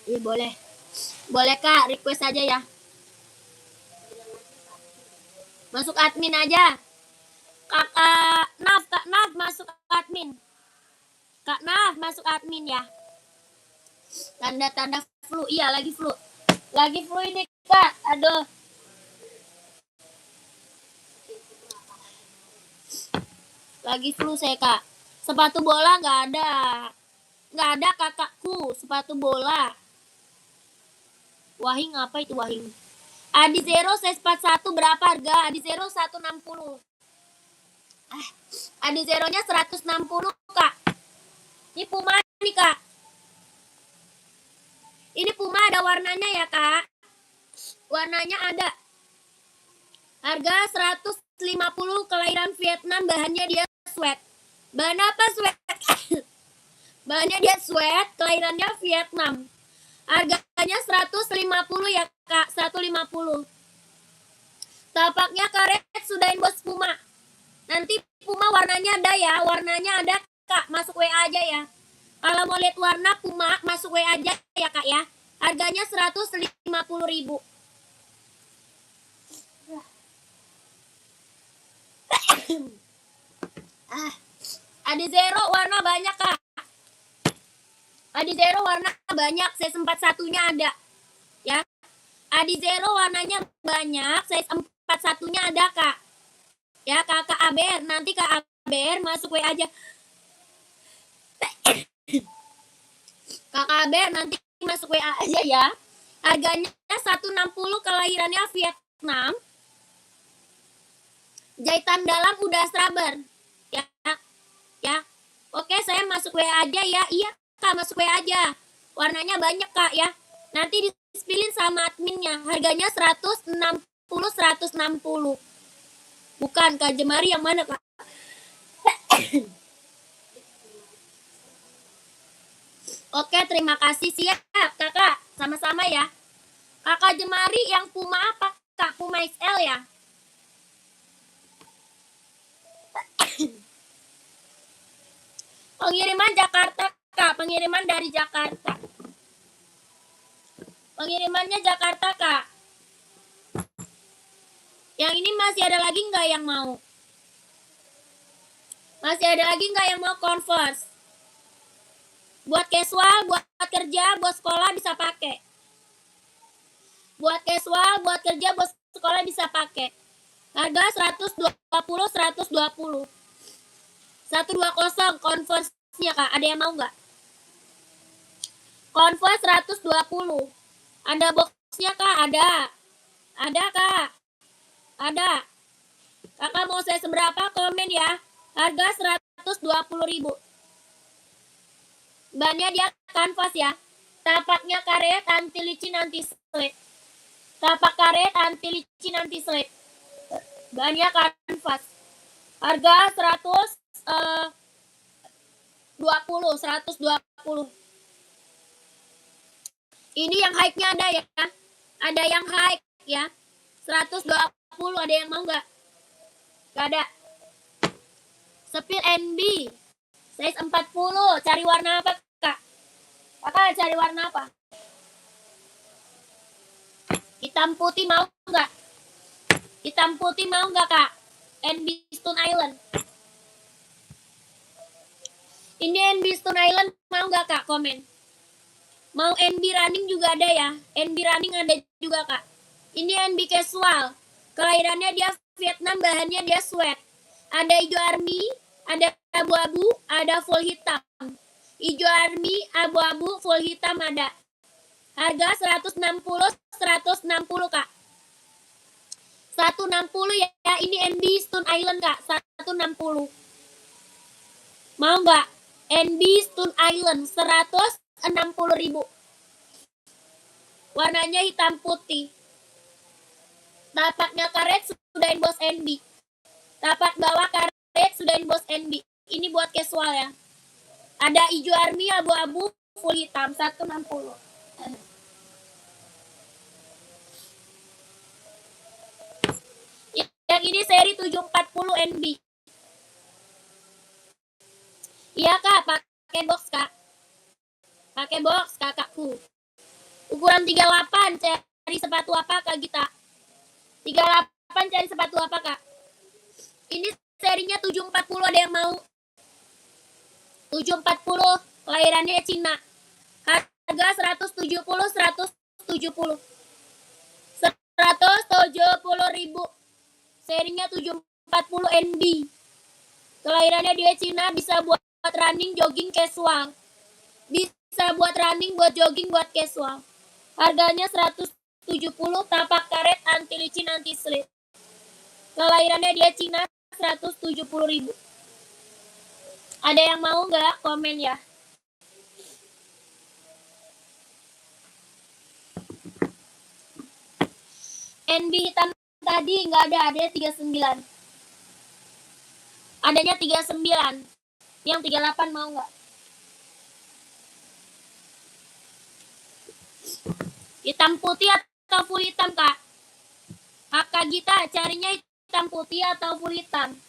Iya boleh, boleh kak, request aja ya. Masuk admin aja. Kak Naf masuk admin. Kak Naf masuk admin ya. Tanda-tanda flu, iya lagi flu. Lagi flu ini kak, aduh. Lagi flu saya kak. Sepatu bola nggak ada. Nggak ada kakakku, sepatu bola. Wahing apa itu Wahing? Adi Zero size 41 berapa harga? Adi Zero 160. Adi Zero-nya 160 kak. Ini Puma nih kak. Ini Puma ada warnanya ya kak. Warnanya ada. Harga 150, kelahiran Vietnam, bahannya dia sweat. Bahan apa sweat? Bahannya dia sweat, kelahirannya Vietnam. Harganya 150 ya kak, 150. Tapaknya karet sudahin bos Puma. Nanti Puma warnanya ada ya, warnanya ada kak, masuk WA aja ya. Kalau mau lihat warna Puma, masuk WA aja ya kak ya. Harganya 150.000. Adi Zero warna banyak kak. Adi Zero warna banyak, size 41-nya ada. Ya. Adi Zero warnanya banyak, size 41-nya ada kak. Ya kakak Aber, nanti kak Aber masuk WA aja. Kakak Aber nanti masuk WA aja ya. Harganya 160, kelahirannya Vietnam. Jahitan dalam udah rubber. Ya. Ya. Oke, saya masuk WA aja ya. Iya, kak masuk WA aja. Warnanya banyak kak ya. Nanti dispilin sama adminnya. Harganya 160. Bukan kak Jemari, yang mana kak? Oke, terima kasih, siap kakak. Sama-sama ya. Kakak Jemari yang Puma apa kak? Puma XL ya. Pengiriman Jakarta kak, pengiriman dari Jakarta. Pengirimannya Jakarta kak. Yang ini masih ada lagi nggak yang mau? Masih ada lagi nggak yang mau Converse? Buat casual, buat kerja, buat sekolah bisa pakai. Buat casual, buat kerja, buat sekolah bisa pakai. Harga 120, 120. 120 Converse-nya kak, ada yang mau nggak? Converse 120. Ada boxnya kak? Ada. Ada kak. Ada. Kakak mau saya seberapa? Komen ya. Harga 120.000. Bannya dia kanvas ya. Tapaknya karet, anti licin, anti slip. Tapak karet, anti licin, anti slip. Bannya kanvas. Harga 120. Ini yang high-nya ada ya. Ada yang high ya. 120, ada yang mau nggak? Nggak ada. Sepil NB size 40. Cari warna apa kak? Kakak cari warna apa? Hitam putih mau nggak? Hitam putih mau nggak kak? NB Stone Island. Ini NB Stone Island mau nggak kak? Komen. Mau NB running juga ada ya. NB running ada juga kak. Ini NB casual. Kelahirannya dia Vietnam, bahannya dia sweat. Ada hijau army, ada abu-abu, ada full hitam. Hijau army, abu-abu, full hitam ada. Harga 160 kak. 160 ya. Ini NB Stone Island kak. 160. Mau nggak? NB Stone Island 160.000. Warnanya hitam putih. Tapaknya karet sudah emboss NB. Tapak bawah karet sudah emboss NB. Ini buat casual ya. Ada hijau army, abu-abu, full hitam 160. Yang ini seri 740 NB. Iya kak, pakai box kak. Pakai box kakakku. Ukuran 38, cari sepatu apa kak Gita? 38 cari sepatu apa kak? Ini serinya 740, ada yang mau? 740, kelahirannya Cina. Harga 170, 170. 170.000. Serinya 740 NB. Kelahirannya dia Cina, bisa buat running, jogging, casual. Bisa buat running, buat jogging, buat casual. Harganya 170, tapak karet, anti licin, anti slip. Kelahirannya dia Cina, 170.000. Ada yang mau nggak? Komen ya. NB hitam tadi nggak ada 39. Adanya 39. Yang 38 mau nggak? Hitam putih atau full hitam kak? Kakak Gita carinya hitam putih atau full hitam?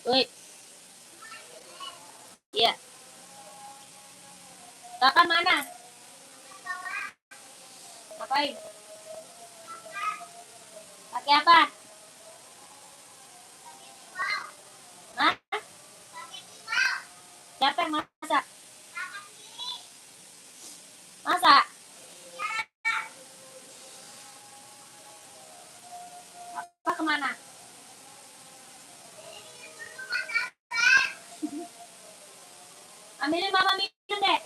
Woi. Iya. Kakak mana? Ngapain? Pakai apa? mana? Ambilin mama minum deh.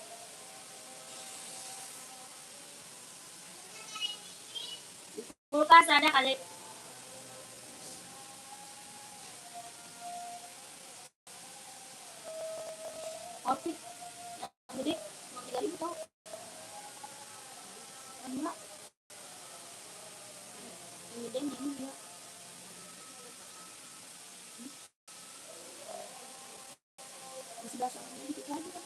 Kulkas ada kali. Oke. Jadi mau 3.000 tau. Enggak. Ini deh ini dia. Sudah sama dikit lagi kan.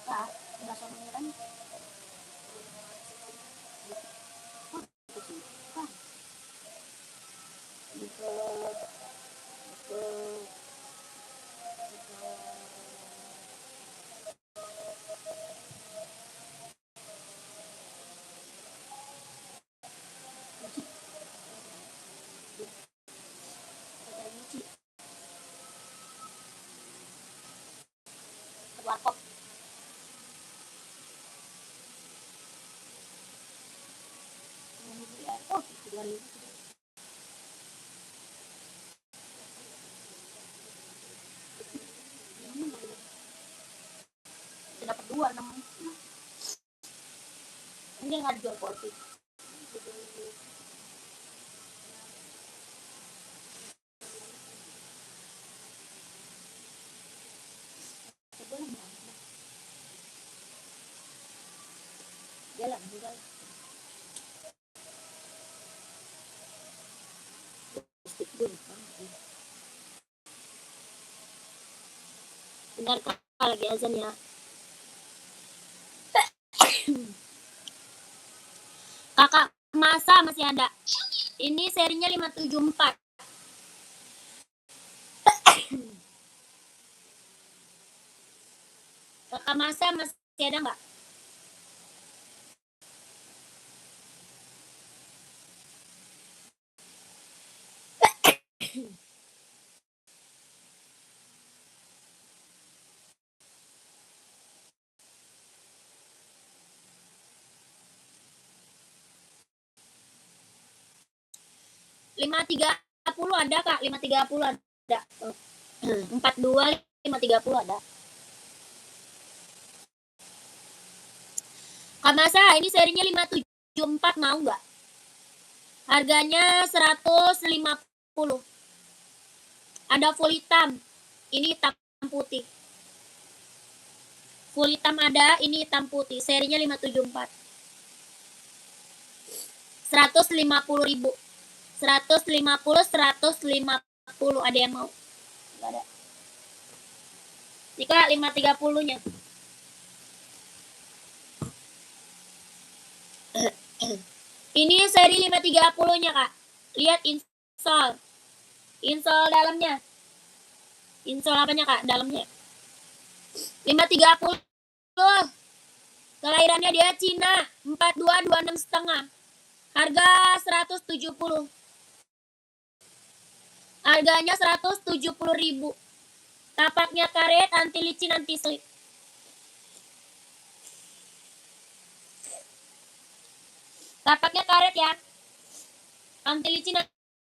Ah, udah sama kan. Warkop. Oh, 3.000. Dapat 2 namanya. Ini nggak jual porsi. Jalan juga. Bentar kak, lagi azan ya. Kakak Masa masih ada. Ini serinya 574. Kakak Masa masih ada nggak? $5.30 ada kak, $5.30 ada. 42 $5.30 ada. Kak Masa, ini serinya 574 mau nggak? Harganya 150. Ada full hitam. Ini hitam putih. Full hitam ada, ini hitam putih. Serinya 574. 150.000. 150 ada yang mau? Enggak ada. Jika 530-nya. Ini seri 530-nya, Kak. Lihat install. Install dalamnya. Install apanya, Kak? Dalamnya. 530. Kelahirannya dia Cina. 4226,5. Harga 170. Harganya 170.000. Tapaknya karet, anti licin, anti slip. Tapaknya karet ya. Anti licin,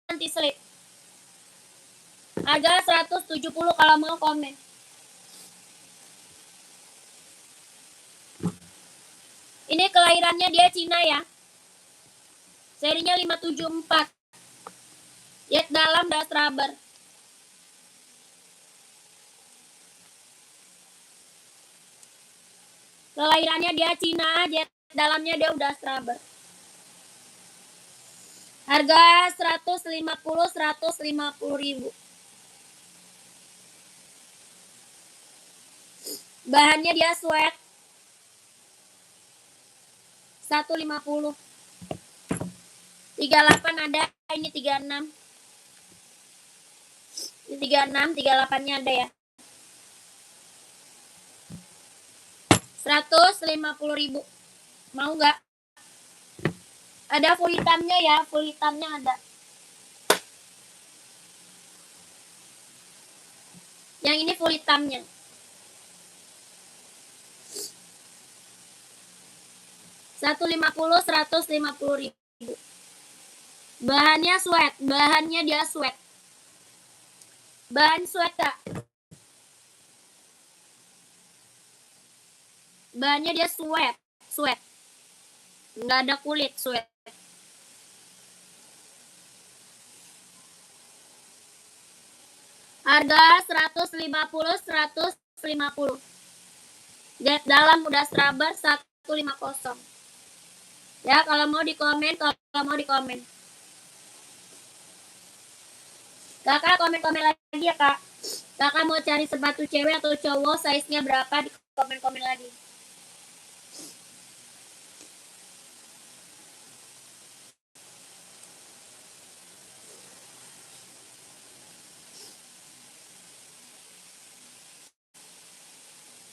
anti slip. Harga 170 kalau mau komen. Ini kelahirannya dia Cina ya. Serinya 574. Jet dalam das rubber. Kelahirannya dia Cina, jet dalamnya dia udah rubber. Harga 150.000. Bahannya dia sweat. 150. 38 ada, ini 36. Ini 36, 38-nya ada ya. 150.000. Mau nggak? Ada full hitamnya ya, full hitamnya ada. Yang ini full hitamnya. 150, 150.000. Bahannya sweat, bahannya dia sweat. Bahan sweat, Kak. Bahannya dia sweat. Nggak ada kulit, sweat. Harga 150. Jet dalam udah Straber 150. Ya, kalau mau di komen. Kakak komen lagi ya, Kak. Kakak mau cari sepatu cewek atau cowok, size-nya berapa, di komen lagi.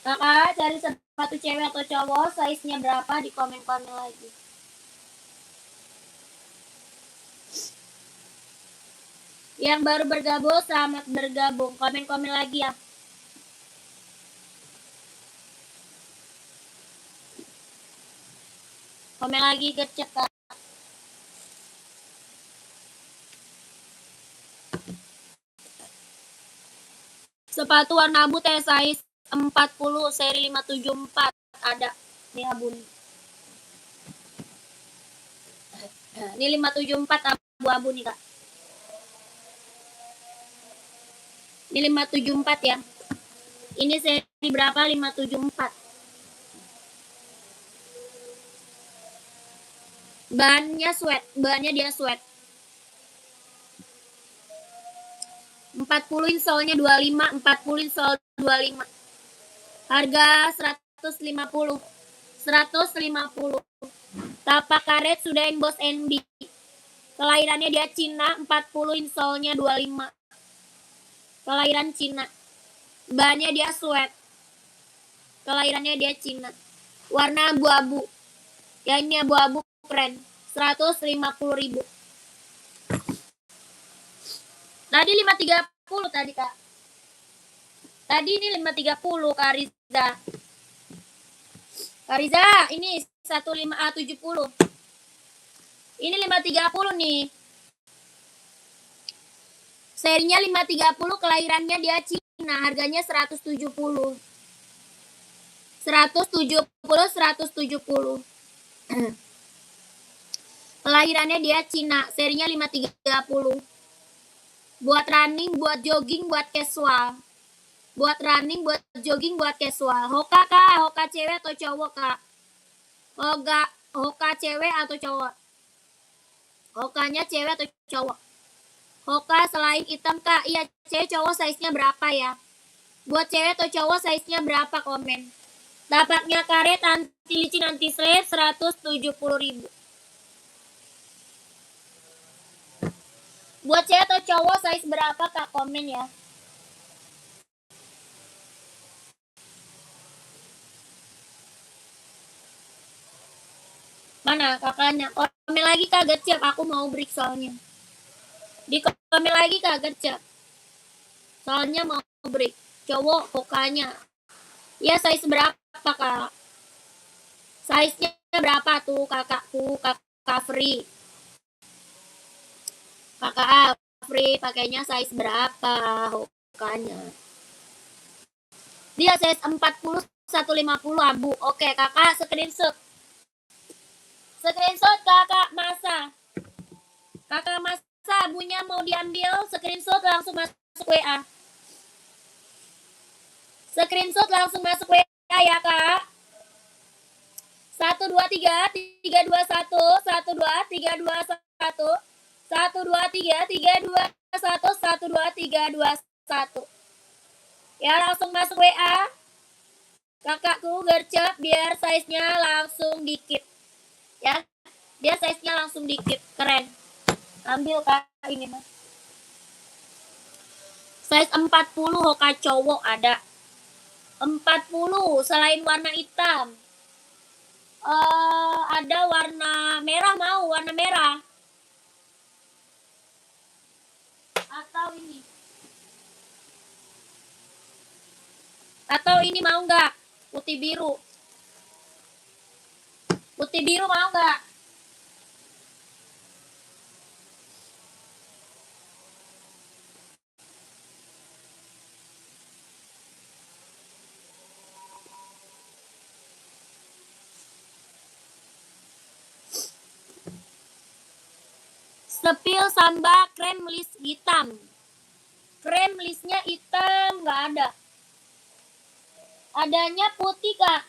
Kakak cari sepatu cewek atau cowok, size-nya berapa, di komen lagi. Yang baru bergabung, selamat bergabung. Komen lagi ya. Komen lagi, gercep, Kak. Sepatu warna abu teh size 40 seri 574 ada nih abu nih. Ini 574 abu-abu nih, Kak. Ini 574 ya. Ini seri berapa? 574. Bahannya sweat, bahannya dia sweat. 40 insole-nya 25, 40 insole 25. Harga 150. 150. Tapak karet sudah emboss NB. Kelahirannya dia Cina, 40 insole-nya 25. Kelahiran Cina. Bahannya dia sweat. Kelahirannya dia Cina. Warna abu-abu. Ya, ini abu-abu keren. 150.000. Tadi 530 tadi, Kak. Tadi ini 530 Kak Riza. Kak Riza, ini 1570. Ini 530 nih. Serinya 530, kelahirannya dia Cina, harganya 170. 170. Kelahirannya dia Cina, serinya 530. Buat running, buat jogging, buat casual. Buat running, buat jogging, buat casual. Hoka, Kak, hoka cewek atau cowok, Kak? Hoka cewek atau cowok? Hokanya cewek atau cowok? Hoka selain hitam, Kak. Iya, cewek cowok size-nya berapa ya? Buat cewek atau cowok size-nya berapa, komen. Tapaknya karet, anti licin, anti slip, 170.000. Buat cewek atau cowok size berapa, Kak, komen ya. Mana kakaknya? Komen lagi, Kak, gercep. Aku mau break soalnya. Di komen lagi, Kak, gercep. Soalnya mau break. Cowok hokanya. Ya, size berapa, Kak? Size-nya berapa tuh, kakakku? Kakak Free. Kakak Free pakainya size berapa hokanya? Dia size 40, 150 abu. Oke, Kakak screenshot. Screenshot Kakak Masa. Kakak Masa, abunya mau diambil, screenshot langsung masuk WA. Screenshot langsung masuk WA ya, Kak. 123 321 123 321 123 321 123 321. Ya, langsung masuk WA. Kakakku gercep biar size-nya langsung dikit. Ya, dia size-nya langsung dikit. Keren. Ambil, Kak, ini mas. Size 40 hoka cowok ada. 40 selain warna hitam. Ada warna merah, mau warna merah. Atau ini. Atau ini mau nggak? Putih biru. Putih biru mau nggak? Sepil samba krem list hitam. Krem listnya hitam nggak ada. Adanya putih kak.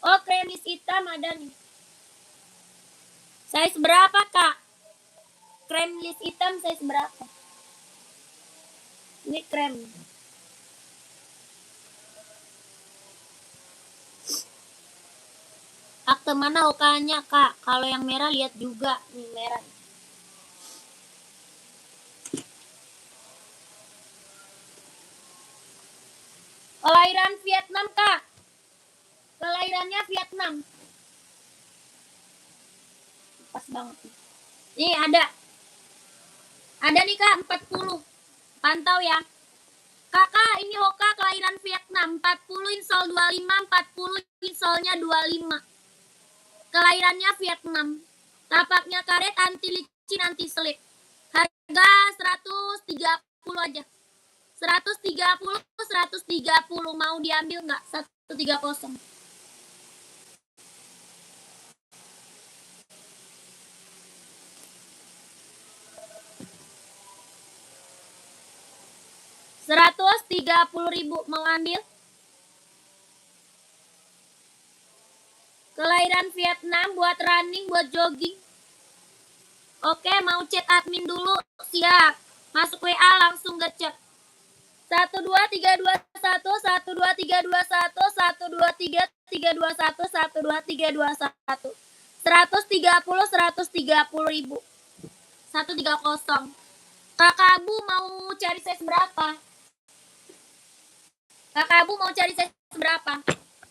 Oh krem list hitam ada nih. Size berapa kak? Krem list hitam size berapa? Ini krem. Akte mana okanya kak? Kalau yang merah lihat juga nih merah. Kelahiran Vietnam kak. Kelahirannya Vietnam. Pas banget. Nih ada. Ada nih kak 40. Pantau ya. Kakak ini Hoka kelahiran Vietnam 40 insol 25 40 insolnya 25. Kelahirannya Vietnam. Tapaknya karet anti licin anti selip. Harga 130 aja. 130 mau diambil nggak? 130. Rp130.000 mau ambil? Kelahiran Vietnam buat running, buat jogging. Oke, mau chat admin dulu. Siap. Masuk WA langsung gecek. 12321 12321 123 321 123 321 130.000 130. Kakak Abu mau cari size berapa? Kakak Abu mau cari size berapa?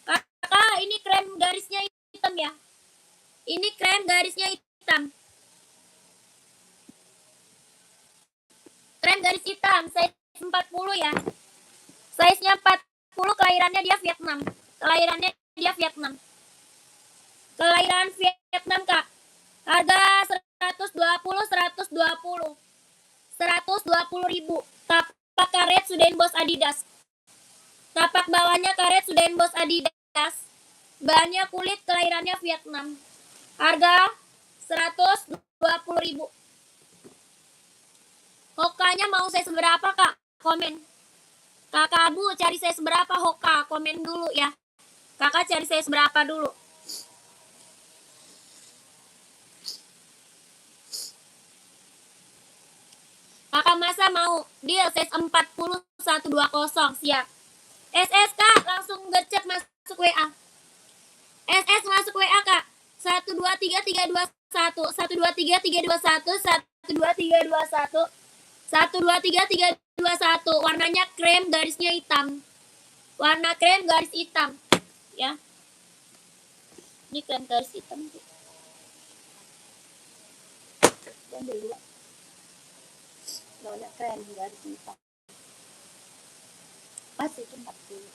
Kakak ini krem garisnya hitam ya. Ini krem garisnya hitam. Krem garis hitam size 40 ya. Size-nya 40, kelahirannya dia Vietnam. Kelahirannya dia Vietnam. Kelahiran Vietnam kak. Harga 120. 120.000. Tapak karet sudah bos Adidas. Tapak bawahnya karet sudah bos Adidas. Bahannya kulit, kelahirannya Vietnam. Harga 120.000. Hokanya mau size berapa kak? Komen. Kakak Abu cari size berapa Hoka? Komen dulu ya. Kakak cari size berapa dulu? Kakak masa mau deal size 40 120. Siap. SS kak langsung gecek masuk WA. SS masuk WA kak. 123 321 123 321 123 321 123 321. Warnanya krem, garisnya hitam. Warna krem garis hitam ya. Ini krem garis hitam. Ambil dua. Warna krem garis hitam. Pas itu 40.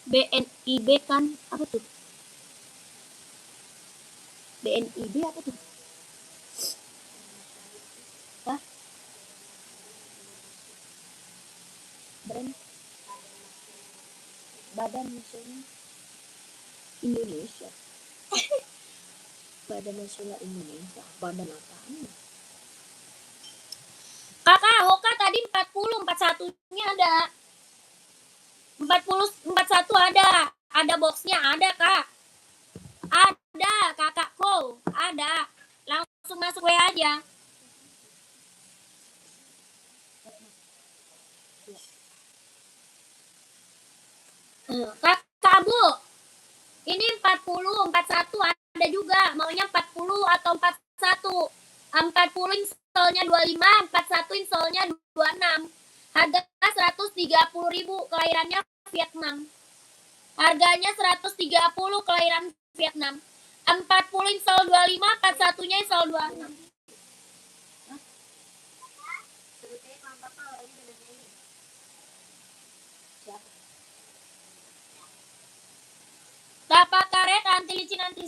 BNIB kan apa tuh? BNIB apa tuh? Hah? Brand Badan Nasional Indonesia. Badan Nasional Indonesia. Badan apaan? Kakak, Hoka tadi 40, 41-nya ada. 40, 41 ada. Ada boxnya, ada kak. Ada kakakku, ada. Langsung masuk WA aja. Kakak Bu, ini 40, 41 ada juga. Maunya 40 atau 41. 40 insolnya 25, 41 insolnya 26. Harga 130.000, kelahirannya Vietnam. Harganya 130, kelahiran Vietnam. 40 insol 25, 41-nya insol 26.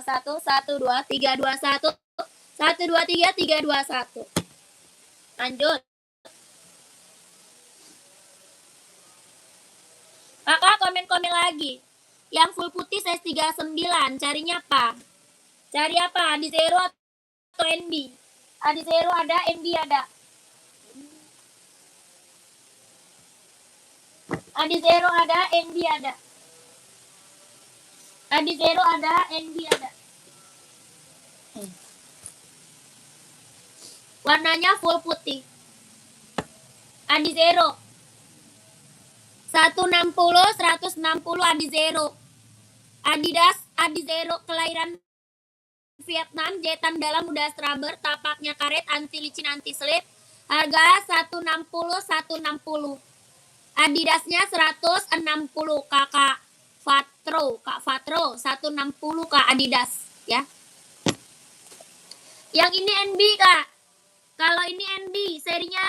1, 1, 2, 3, 2, 1. 1, 2, 3, 3, 2, 1. Lanjut. Kakak komen-komen lagi. Yang full putih size 39, carinya apa? Cari apa? Di Zero atau NB? Adizero ada, NB ada. Adizero ada, NB ada. Adizero ada, NB ada. Warnanya full putih. Adizero 160, 160 Adizero. Adidas Adizero kelahiran Vietnam, jahitan dalam udah rubber, tapaknya karet, anti licin, anti slip. Harga 160, 160. Adidasnya 160 Kak Fatro 160 Kak Adidas ya. Yang ini NB Kak. Kalau ini NB serinya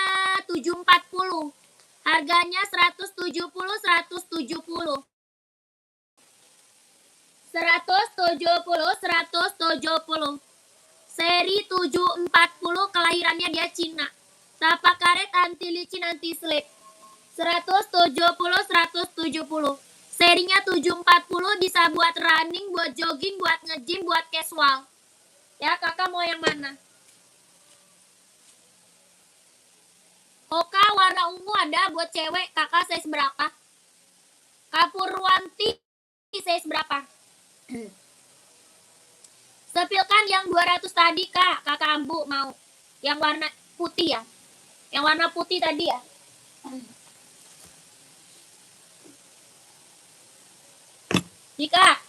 740. Harganya 170, 170. 170. Seri 740, kelahirannya dia Cina. Tapak karet, anti licin, anti slip. 170, 170. Serinya 740, bisa buat running, buat jogging, buat nge-gym, buat casual. Ya, kakak mau yang mana? Oka warna ungu ada buat cewek, kakak size berapa? Kapurwanti size berapa? Sepilkan yang 200 tadi kak, kakak Ambu mau. Yang warna putih ya. Yang warna putih tadi ya. Jika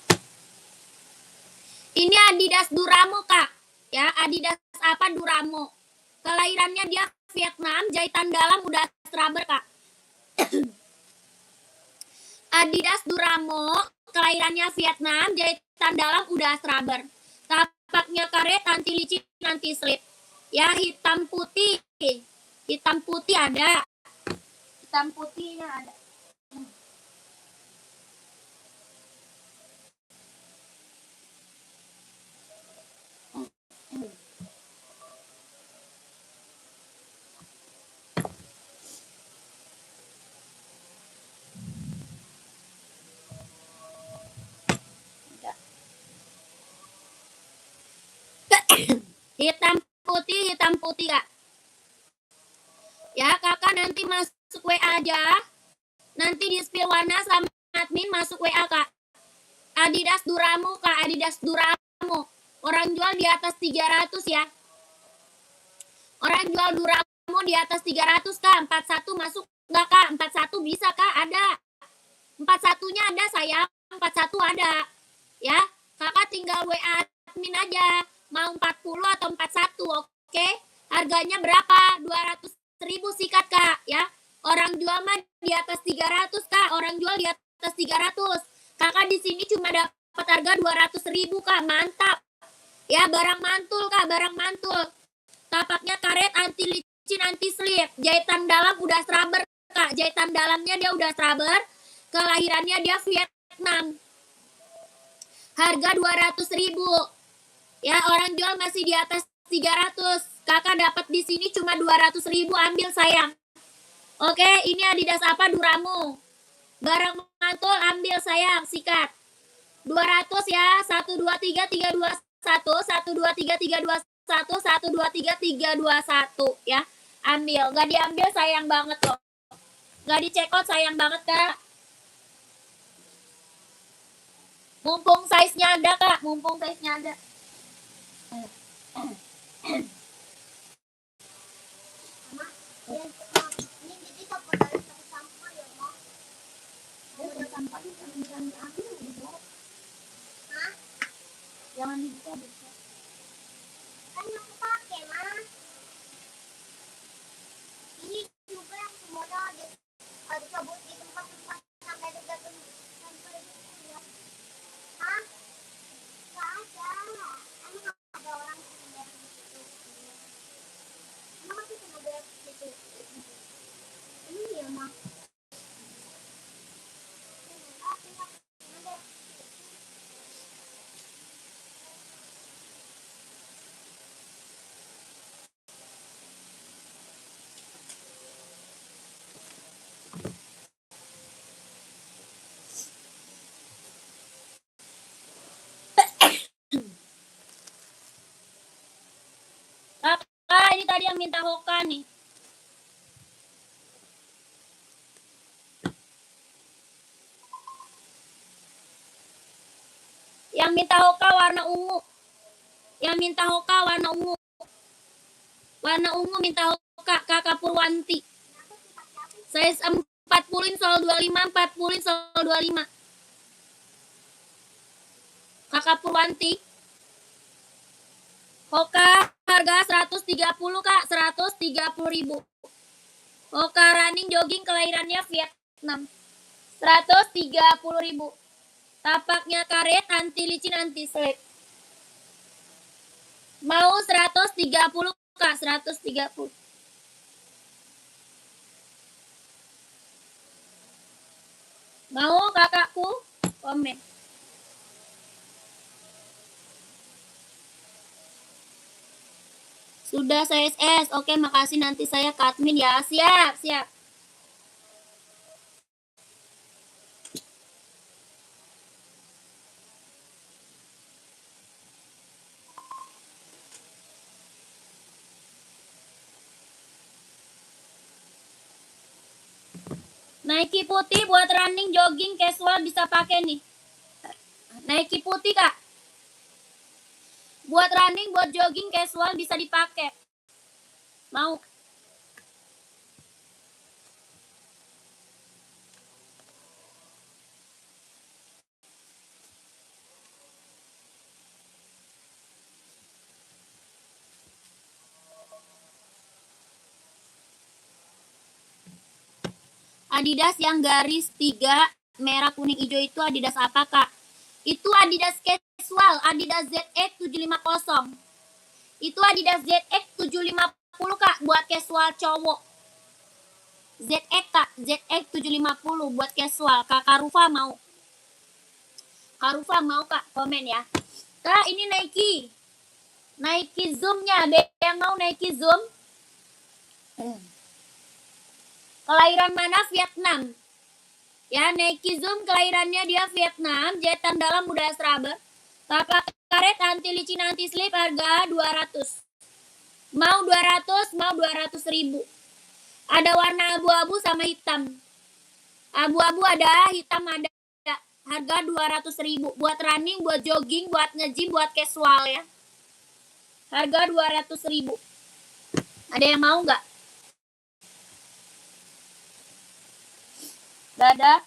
ini Adidas Duramo kak. Ya, Adidas apa Duramo. Kelahirannya dia Vietnam, jahitan dalam udah rubber kak. Adidas Duramo, kelahirannya Vietnam, jahitan dalam udah rubber. Tapaknya karet, anti licin, anti slip. Ya, hitam putih. Hitam putih ada. Hitam putihnya ada. Hitam putih kak. Ya kakak nanti masuk WA aja. Nanti di spill warna sama admin masuk WA kak. Adidas Duramo kak, Adidas Duramo. Orang jual di atas 300 ya. Orang jual Duramo di atas 300 kak. 41 masuk enggak kak? 41 bisa kak, ada. 41-nya ada sayang, 41 ada. Ya, kakak tinggal WA admin aja. Mau 40 atau 41, oke? Harganya berapa? 200.000 sikat kak, ya. Orang jual mah di atas 300 kak, orang jual di atas 300. Kakak di sini cuma dapat harga 200.000 kak, mantap. Ya, barang mantul kak, barang mantul. Tapaknya karet, anti licin, anti slip. Jahitan dalam udah rubber kak, jahitan dalamnya dia udah rubber. Kelahirannya dia Vietnam. Harga 200.000. Ya, orang jual masih di atas 300. Kakak dapat di sini cuma 200.000, ambil sayang. Oke, ini Adidas apa Duramo. Barang mantul ambil sayang, sikat. 200 ya. 1 2 3 3 2 1, 1 2 3 3 2 1, 1 2 3 3 2 1 ya. Ambil, gak diambil sayang banget loh. Gak dicekot sayang banget kak. Mumpung size-nya ada kak, mumpung size-nya ada. Jangan dibuka. Kan yang aku pakai mah. Ini juga yang modal dicabut di tempat-tempat sampai tergantung sampai ya. Hah? Gak ada. Emang ada orang yang gitu. Emang aku cuma bayar gitu. Ini ya mah. minta Hoka nih. Yang minta Hoka warna ungu. Yang minta Hoka warna ungu. Warna ungu minta Hoka, Kakak Purwanti. Size 40 sol 25, 40 sol 25. Kakak Purwanti. Hoka harga 130 Kak, 130.000. Hoka running jogging kelahirannya Vietnam. 130.000. Tapaknya karet, anti licin, anti slip. Mau 130 Kak, 130. Mau kakakku? Komen. Sudah saya SS. Oke, makasih, nanti saya ke admin ya. Siap, siap. Nike putih buat running, jogging, casual bisa pakai nih. Nike putih Kak. Buat running, buat jogging, casual bisa dipakai. Mau? Adidas yang garis 3 merah kuning hijau itu Adidas apa Kak? Itu Adidas casual, Adidas ZX 750. Itu Adidas ZX 750 Kak, buat casual cowok. ZX Kak, ZX 750 buat casual. Kakak Rufa mau? Kak Rufa mau Kak, komen ya. Kak, ini Nike. Nike Zoom-nya, ada yang mau Nike Zoom? Kelahiran mana? Vietnam. Ya, Nike Zoom kelahirannya dia Vietnam, jahitan dalam mudah rubber. Tapak karet, anti licin, anti slip, harga 200. Mau 200, mau 200.000. Ada warna abu-abu sama hitam. Abu-abu ada, hitam ada. Harga 200.000. Buat running, buat jogging, buat nge-gym, buat casual ya. Harga 200.000. Ada yang mau nggak? Gak ada.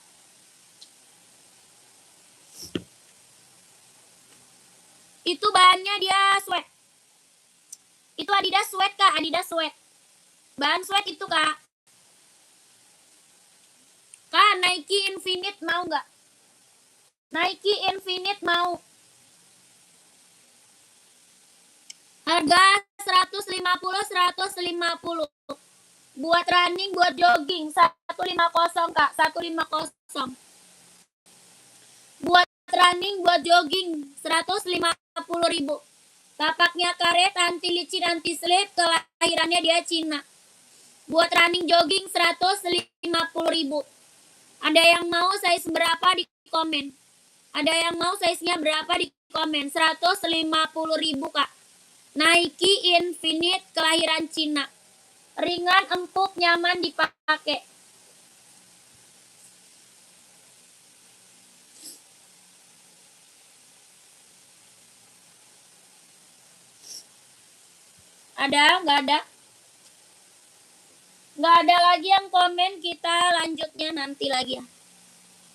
Itu bahannya dia sweat. Itu Adidas sweat Kak, Adidas sweat. Bahan sweat itu Kak. Kak, Nike Infinite mau nggak? Nike Infinite mau. Harga 150. Buat running, buat jogging 150 Kak, 150. Buat running, buat jogging 150.000. Tapaknya karet, anti licin, anti slip, kelahirannya dia Cina. Buat running, jogging 150.000. Ada yang mau size berapa di komen? Ada yang mau size-nya berapa di komen? 150.000 Kak. Nike Infinite kelahiran Cina. Ringan, empuk, nyaman dipakai. Ada? Nggak ada? Nggak ada lagi yang komen, kita lanjutnya nanti lagi ya.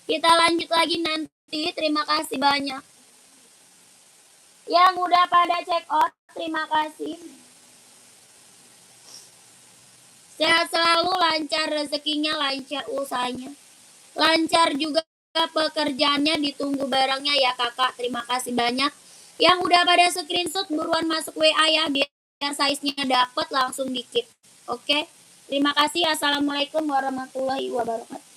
Kita lanjut lagi nanti, terima kasih banyak. Yang udah pada check out, terima kasih. Sehat selalu, lancar rezekinya, lancar usahanya. Lancar juga pekerjaannya, ditunggu barangnya ya kakak. Terima kasih banyak. Yang udah pada screenshot buruan masuk WA ya, biar size-nya dapet langsung dikit. Oke. Terima kasih. Assalamualaikum warahmatullahi wabarakatuh.